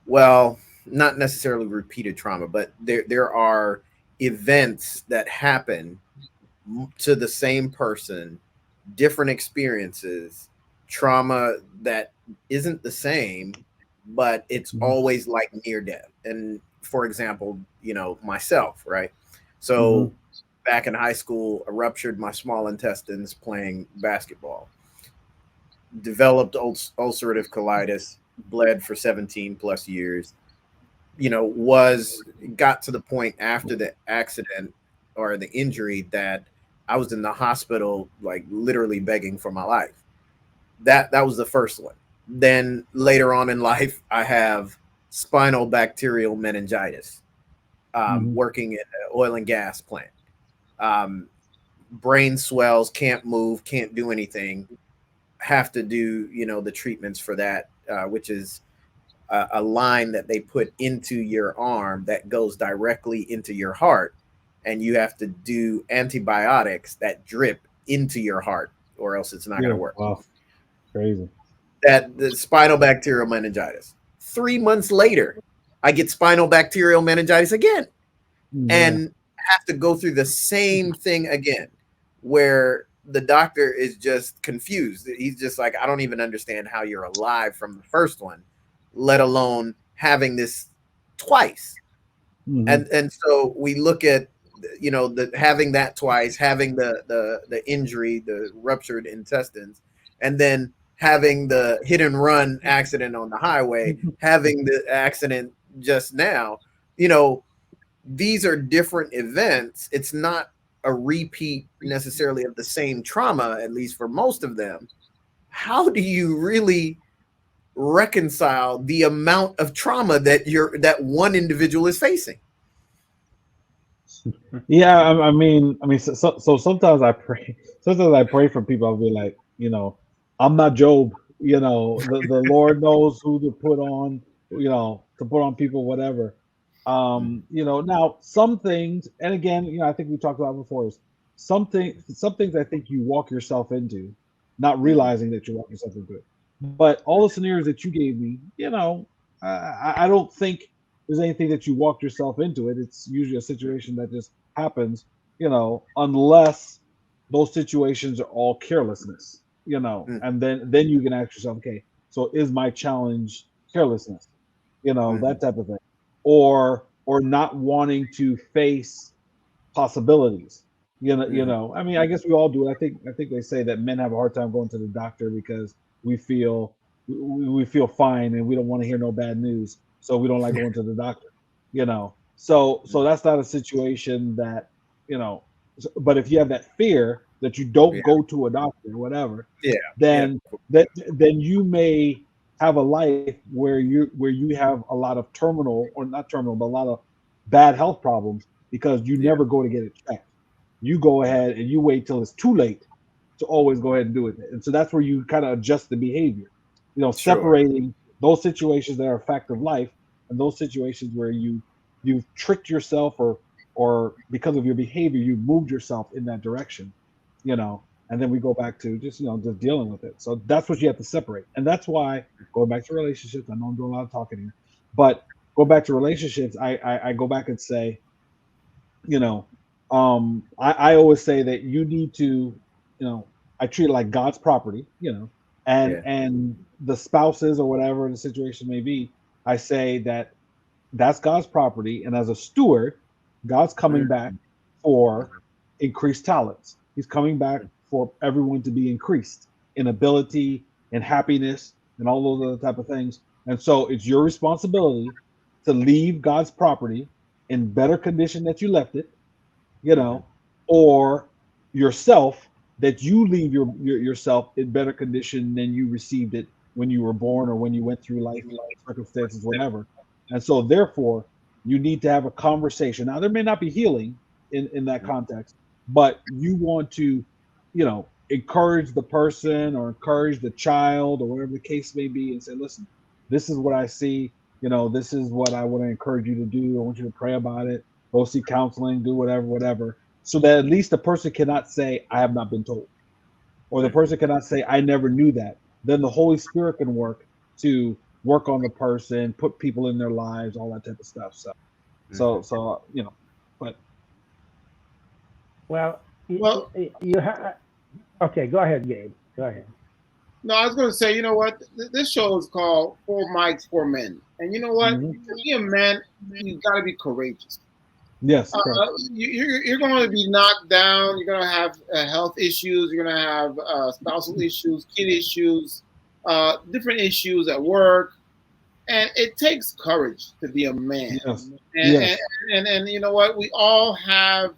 Well, not necessarily repeated trauma, but there are events that happen to the same person, different experiences, trauma that isn't the same, but it's Mhm. always like near death. And for example, myself, right? So Mhm. back in high school, I ruptured my small intestines playing basketball, developed ulcerative colitis, bled for 17 plus years, was got to the point after the accident or the injury that I was in the hospital, like literally begging for my life. That was the first one. Then later on in life, I have spinal bacterial meningitis, Mhm. working in an oil and gas plant. Um, Brain swells, can't move, can't do anything. Have to do the treatments for that, which is a line that they put into your arm that goes directly into your heart, and you have to do antibiotics that drip into your heart, or else it's not going Yeah. to work. Wow. Crazy. That the spinal bacterial meningitis. 3 months later, I get spinal bacterial meningitis again, Yeah. and have to go through the same thing again, where the doctor is just confused. He's just like, I don't even understand how you're alive from the first one, let alone having this twice. Mhm. And so we look at the having that twice, having the injury, the ruptured intestines, and then having the hit and run accident on the highway, having the accident just now. you know these are different events. It's not a repeat necessarily of the same trauma, at least for most of them. How do you really reconcile the amount of trauma that one individual is facing? Yeah, I mean, so sometimes I pray. Sometimes I pray for people. I'll be like, I'm not Job. The Lord knows who to put on. To put on people, whatever. Now some things, and again, I think we talked about before is some things I think you walk yourself into, not Mhm. realizing that you walk yourself into it. But all the scenarios that you gave me, I don't think there's anything that you walked yourself into it. It's usually a situation that just happens, unless those situations are all carelessness, Mhm. and then you can ask yourself, okay, so is my challenge carelessness, that Mhm. type of thing, or not wanting to face possibilities. Mhm. I mean, I guess we all do it. I think they say that men have a hard time going to the doctor because we feel fine and we don't want to hear no bad news, so we don't like going to the doctor. So that's not a situation that you know. But if you have that fear that you don't Yeah. go to a doctor or whatever, Yeah. Yeah. then then you may have a life where you have a lot of terminal, or not terminal, but a lot of bad health problems because you Yeah. never go to get it checked. You go Yeah. ahead and you wait till it's too late to always go ahead and do it. And so that's where you kind of adjust the behavior, Sure. separating those situations that are a fact of life and those situations where you've tricked yourself, or because of your behavior you moved yourself in that direction, and then we go back to just dealing with it. So that's what you have to separate. And that's why, going back to relationships, I know I'm doing a lot of talking here, but go back to relationships, I go back and say, you know, I always say that you need to, I treat it like God's property, and Yeah. the spouses or whatever the situation may be. I say that that's God's property, and as a steward, God's coming back Mhm. for increased talents. He's coming back for everyone to be increased in ability and happiness and all those other type of things. And so it's your responsibility to leave God's property in better condition that you left it, you Mhm. know, or yourself, that you leave yourself in better condition than you received it when you were born or when you went through life circumstances, whatever. And so therefore you need to have a conversation. Now there may not be healing in that Mhm. context, but you want to, encourage the person or encourage the child or whatever the case may be and say, listen, this is what I see, this is what I want to encourage you to do. I want you to pray about it, go see counseling, do whatever, so that at least the person cannot say, I have not been told, or the Mhm. person cannot say, I never knew that. Then the Holy Spirit can work on the person, put people in their lives, all that type of stuff. So, so, Mhm. so, but Well, Well, you have. Okay, go ahead, Gabe. Go ahead. No, I was going to say, you know what? This show is called Four Mics, Four Men. And you know what? Mhm. To be a man, you got to be courageous. Yes, correct. You're going to be knocked down. You're going to have health issues. You're going to have spousal issues, kid issues, different issues at work. And it takes courage to be a man. Yes, And, yes, and you know what? We all have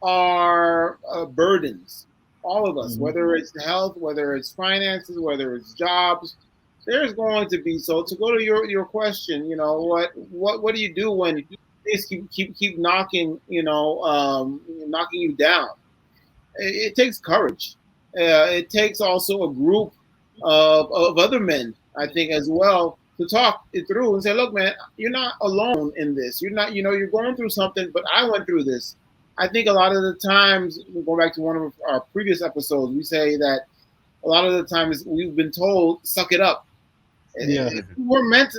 our burdens, all of us, Mhm. whether it's health, whether it's finances, whether it's jobs. There's going to be, so to go to your question, you know what do you do when things keep knocking, knocking you down? It takes courage. It takes also a group of other men, I think, as well, to talk it through and say, look, man, you're not alone in this. You're not, you're going through something, but I went through this. I think a lot of the times, going back to one of our previous episodes, we say that a lot of the times we've been told, suck it up. yeah, We were meant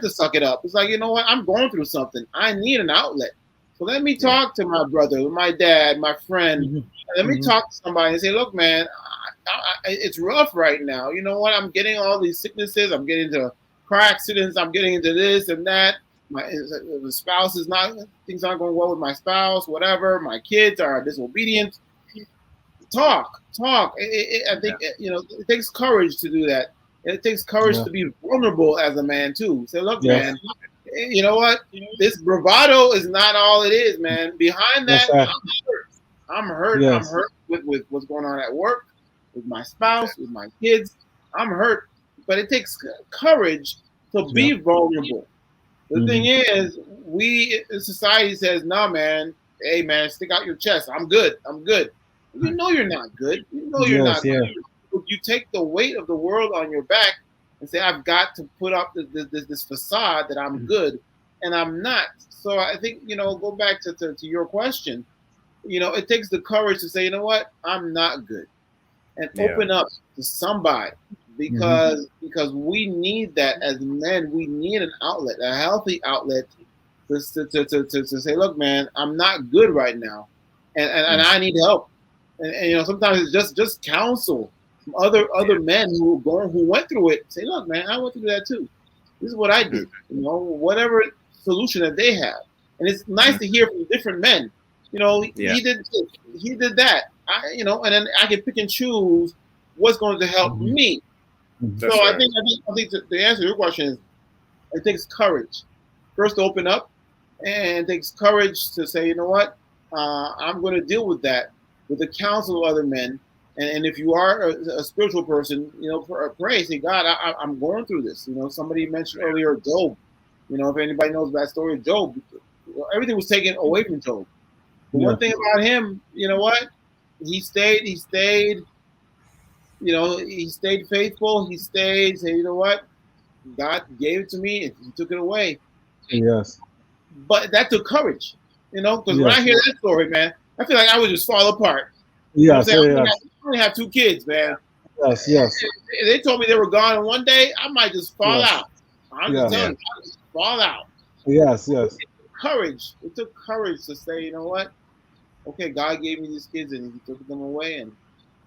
to suck it up. It's like, you know what? I'm going through something. I need an outlet. So let me talk to my brother, my dad, my friend. Mhm. Let me Mhm. talk to somebody and say, look, man, it's rough right now. You know what? I'm getting all these sicknesses. I'm getting into car accidents. I'm getting into this and that. The spouse is not, things aren't going well with my spouse, whatever. My kids are disobedient. Talk. I think, it takes courage to do that. It takes courage Yeah, to be vulnerable as a man, too. Say, look, yes, man, you know what? This bravado is not all it is, man. Behind that's that, that. I'm hurt. I'm Yes, hurt with what's going on at work, with my spouse, with my kids. I'm hurt. But it takes courage to yeah, be vulnerable. The thing Mhm. is, we society says, "No, man. Hey, man, stick out your chest. I'm good. I'm good." You know you're not good. You know you're Yes, not yeah, good. You take the weight of the world on your back and say, "I've got to put up this facade that I'm good," and I'm not. So I think, go back to your question. It takes the courage to say, you know what, I'm not good, and Yeah. open up to somebody, Mhm. because we need that as men. We need an outlet, a healthy outlet, to say, look, man, I'm not good right now, and I need help. And sometimes it's just counsel from other men who went through it. Say, look, man, I went through that too. This is what I did. Whatever solution that they have, and it's nice to hear from different men. Yeah. He did this, he did that. And then I can pick and choose what's going to help Mhm. me. Mhm. So That's right. I think the answer to your question is, it takes courage first to open up, and it takes courage to say, you know what, I'm going to deal with that with the counsel of other men. And if you are a spiritual person, pray, say, God, I'm going through this. Somebody mentioned earlier Job. If anybody knows that story of Job, everything was taken away from Job. But Yeah, one thing about him, you know what? He stayed faithful. He stayed, say, you know what? God gave it to me, and he took it away. yes, But that took courage, because when I yes, hear that story, man, I feel like I would just fall apart. You know what yes, I'm saying? yes, I only have two kids, man. yes, yes, If they told me they were gone in one day, I might just fall yes, out. I'm just yes, Yeah. telling you, I would just fall out. yes, yes, Courage. It took courage to say, you know what? Okay, God gave me these kids and he took them away, and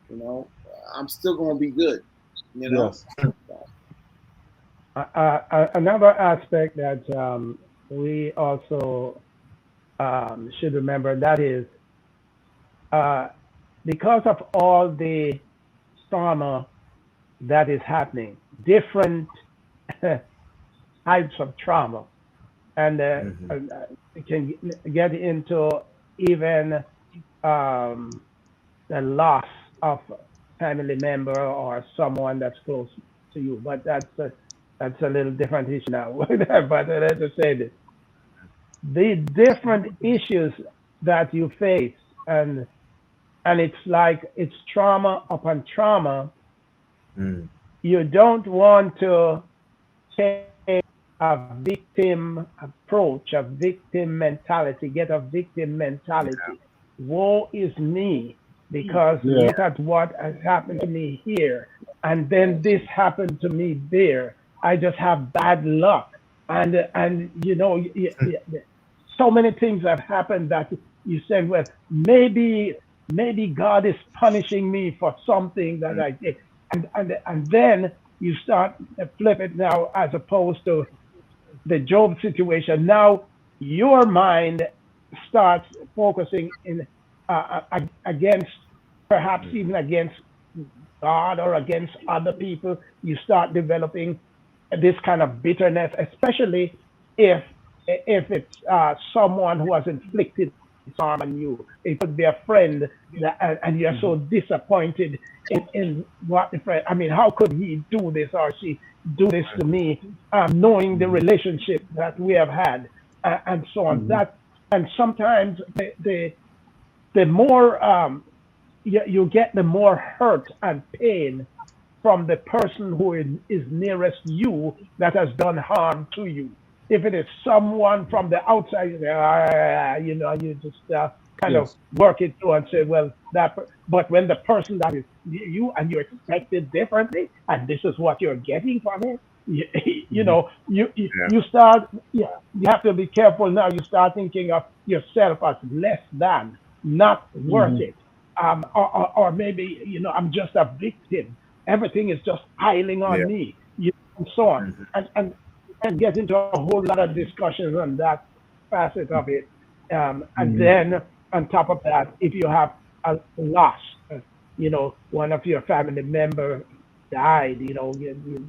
you know, I'm still gonna be good. You know. yes. Another aspect that we also should remember, that is uh, because of all the trauma that is happening, different types of trauma, and Hmm. we can get into even um, the loss of a family member or someone that's close to you. But that's a little different issue now. But let's just say this: the different issues that you face, and it's like it's trauma upon trauma. Mm. You don't want to take a victim approach, a victim mentality, get a victim mentality. Woe is me, because Yeah, look at what has happened to me here, and then this happened to me there. I just have bad luck, and so many things have happened that you said, well, maybe God is punishing me for something that I did. and then you start to flip it now, as opposed to the Job situation. Now your mind starts focusing in against, perhaps even against God or against other people. You start developing this kind of bitterness, especially if it's someone who has inflicted harm on you. It could be a friend that, and you're so disappointed in what the friend. I mean, how could he do this or she do this to me, knowing the relationship that we have had, and so on. That, and sometimes the more you get, the more hurt and pain from the person who is nearest you that has done harm to you. If it is someone from the outside, you say, you just kind of work it through and say, well, that. But when the person that is you and you expect it differently, and this is what you're getting from it, you start. Yeah, you have to be careful now. You start thinking of yourself as less than, not worth it. Or maybe, I'm just a victim. Everything is just piling on me, and so on, and get into a whole lot of discussions on that facet of it. And then on top of that, if you have a loss, one of your family member died, you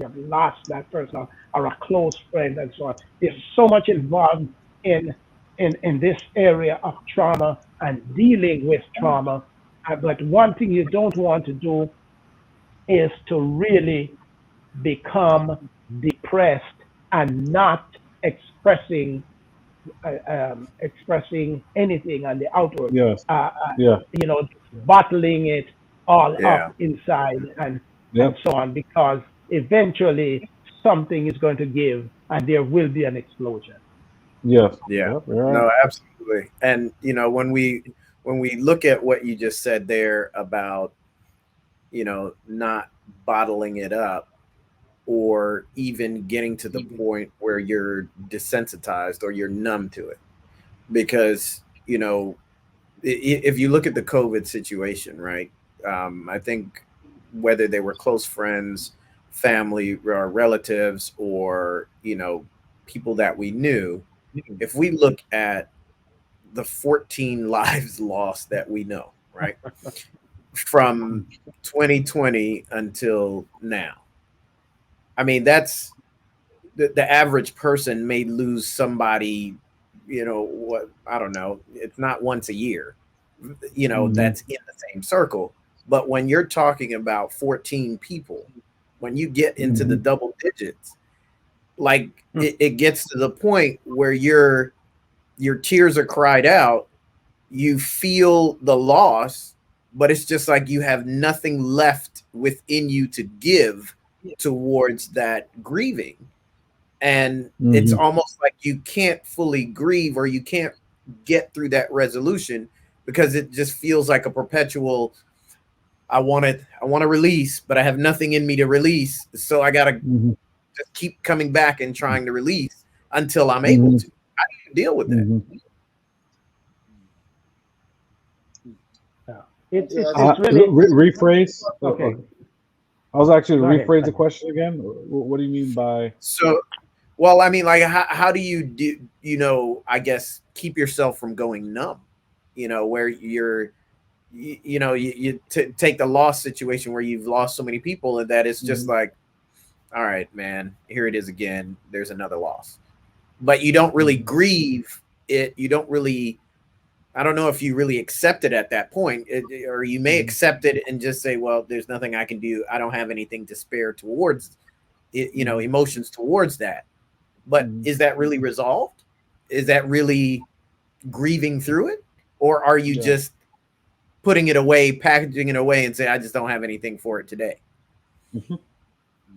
have lost that person, or a close friend, and so on. There's so much involved in this area of trauma and dealing with trauma. But one thing you don't want to do is to really become depressed and not expressing anything on the outward. Yes. Bottling it all up inside, and so on, because eventually something is going to give, and there will be an explosion. Yes. Yeah. No, absolutely. And when we look at what you just said there about not bottling it up, or even getting to the point where you're desensitized or you're numb to it, because if you look at the COVID situation, right, I think whether they were close friends, family, or relatives, or people that we knew, if we look at the 14 lives lost that we know, right, from 2020 until now, I mean, that's the average person may lose somebody, what, I don't know, it's not once a year, that's in the same circle. But when you're talking about 14 people, when you get into the double digits, like it gets to the point where your tears are cried out, you feel the loss, but it's just like you have nothing left within you to give towards that grieving. And it's almost like you can't fully grieve, or you can't get through that resolution, because it just feels like a perpetual, I want to release, but I have nothing in me to release. So I got to just keep coming back and trying to release until I'm able to. How do you deal with that? It's really rephrase. Okay. I was actually Go rephrase ahead. the question again. What do you mean by? So, well, I mean, like, how do you do, I guess, keep yourself from going numb, where you take the loss situation where you've lost so many people, and that it's just like, all right, man, here it is again. There's another loss. But you don't really grieve it. You don't really, I don't know if you really accept it at that point, or you may accept it and just say, well, there's nothing I can do. I don't have anything to spare towards it, emotions towards that. But is that really resolved? Is that really grieving through it? Or are you just putting it away, packaging it away, and say, I just don't have anything for it today? I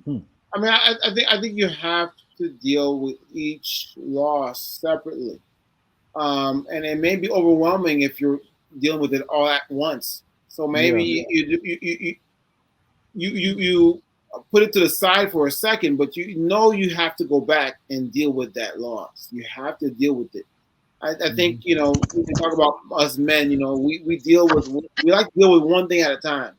mean, I think you have to deal with each loss separately. And it may be overwhelming if you're dealing with it all at once. So maybe you put it to the side for a second, but you have to go back and deal with that loss. You have to deal with it. I think we can talk about us men. We like to deal with one thing at a time.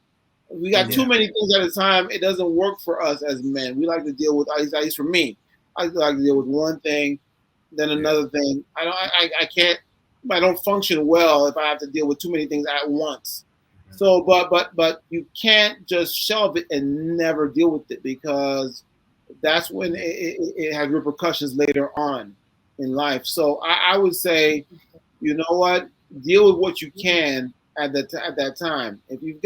We got too many things at a time. It doesn't work for us as men. We like to deal with, at least for me, I like to deal with one thing, then another thing. I can't. I don't function well if I have to deal with too many things at once. So, but you can't just shelve it and never deal with it, because that's when it has repercussions later on in life. So I would say, you know what, deal with what you can at that time. If you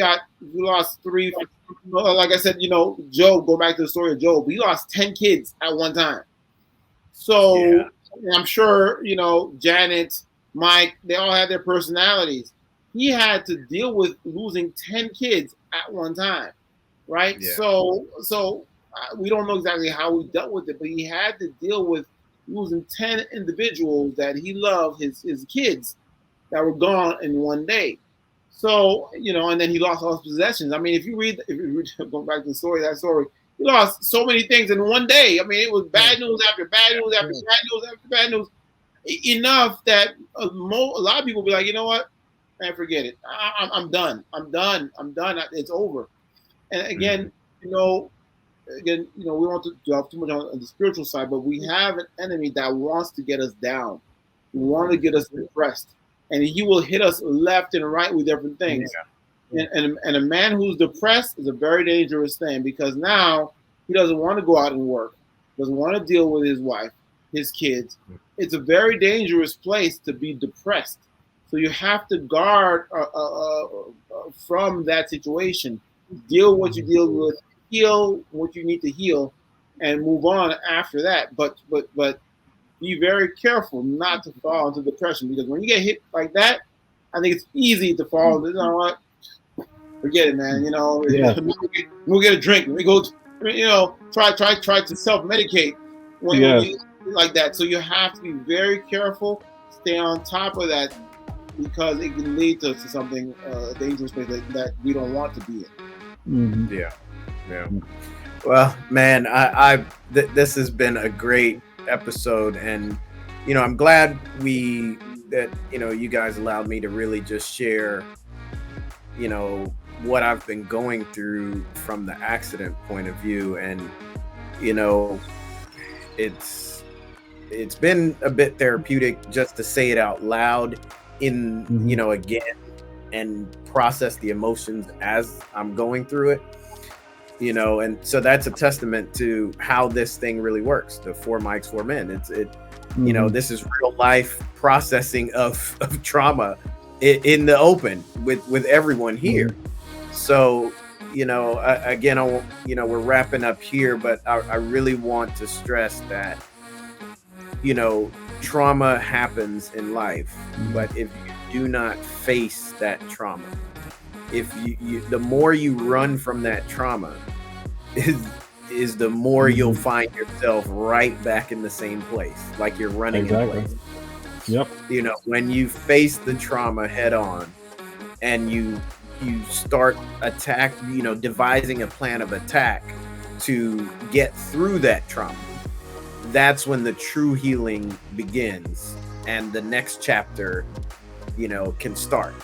lost 3, like I said, Job, go back to the story of Job. He lost 10 kids at one time. So I'm sure, Janet, Mike, they all had their personalities. He had to deal with losing 10 kids at one time, right? Yeah. So we don't know exactly how he dealt with it, but he had to deal with losing 10 individuals that he loved, his kids that were gone in one day. So, and then he lost all his possessions. I mean, if you read going back to the story, he lost so many things in one day. I mean, it was bad news after bad news after bad news after bad news. Enough that a lot of people be like, you know what? Man, forget it. I'm done. I'm done. It's over. And again, we don't want to drop too much on the spiritual side, but we have an enemy that wants to get us down. He wants to get us depressed. And he will hit us left and right with different things. Yeah. And a man who's depressed is a very dangerous thing, because now he doesn't want to go out and work, doesn't want to deal with his wife, his kids. It's a very dangerous place to be depressed. So you have to guard from that situation. Deal what you deal with, heal what you need to heal, and move on after that. But be very careful not to fall into depression, because when you get hit like that, I think it's easy to fall. You know what? Forget it, man. We'll get a drink. We go, try to self-medicate when you like that. So you have to be very careful. Stay on top of that, because it can lead to something dangerous that we don't want to be in. Mm-hmm. Yeah. Well, man, this has been a great episode, and I'm glad that you guys allowed me to really just share what I've been going through from the accident point of view. And it's been a bit therapeutic just to say it out loud again, and process the emotions as I'm going through it. And so that's a testament to how this thing really works. The 4 Mics, 4 Men. This is real life processing of trauma in the open with everyone here. So, again, we're wrapping up here, but I really want to stress that, trauma happens in life, but if you do not face that trauma, if you the more you run from that trauma is the more you'll find yourself right back in the same place, like you're running in place. Yep. When you face the trauma head on and you start devising a plan of attack to get through that trauma, that's when the true healing begins, and the next chapter can start.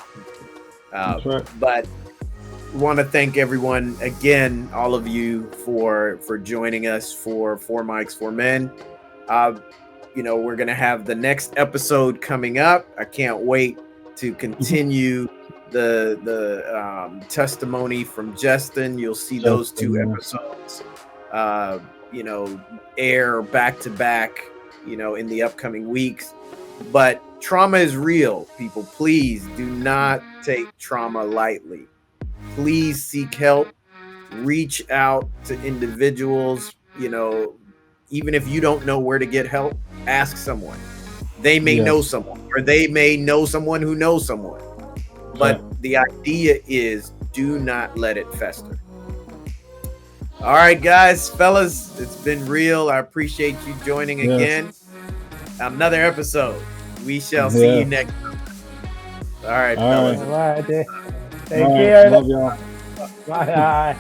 That's right. But want to thank everyone again, all of you, for joining us for 4 Mics, 4 Men. We're gonna have the next episode coming up. I can't wait to continue the testimony from Justin. You'll see those 2 episodes air back to back in the upcoming weeks. But trauma is real, people. Please do not take trauma lightly. Please seek help. Reach out to individuals. Even if you don't know where to get help, ask someone. They may know someone, or they may know someone who knows someone. But the idea is, do not let it fester. All right, guys, fellas, it's been real. I appreciate you joining again. Another episode. We shall see you next time. All right, fellas. All right. Take care. Love y'all. Bye.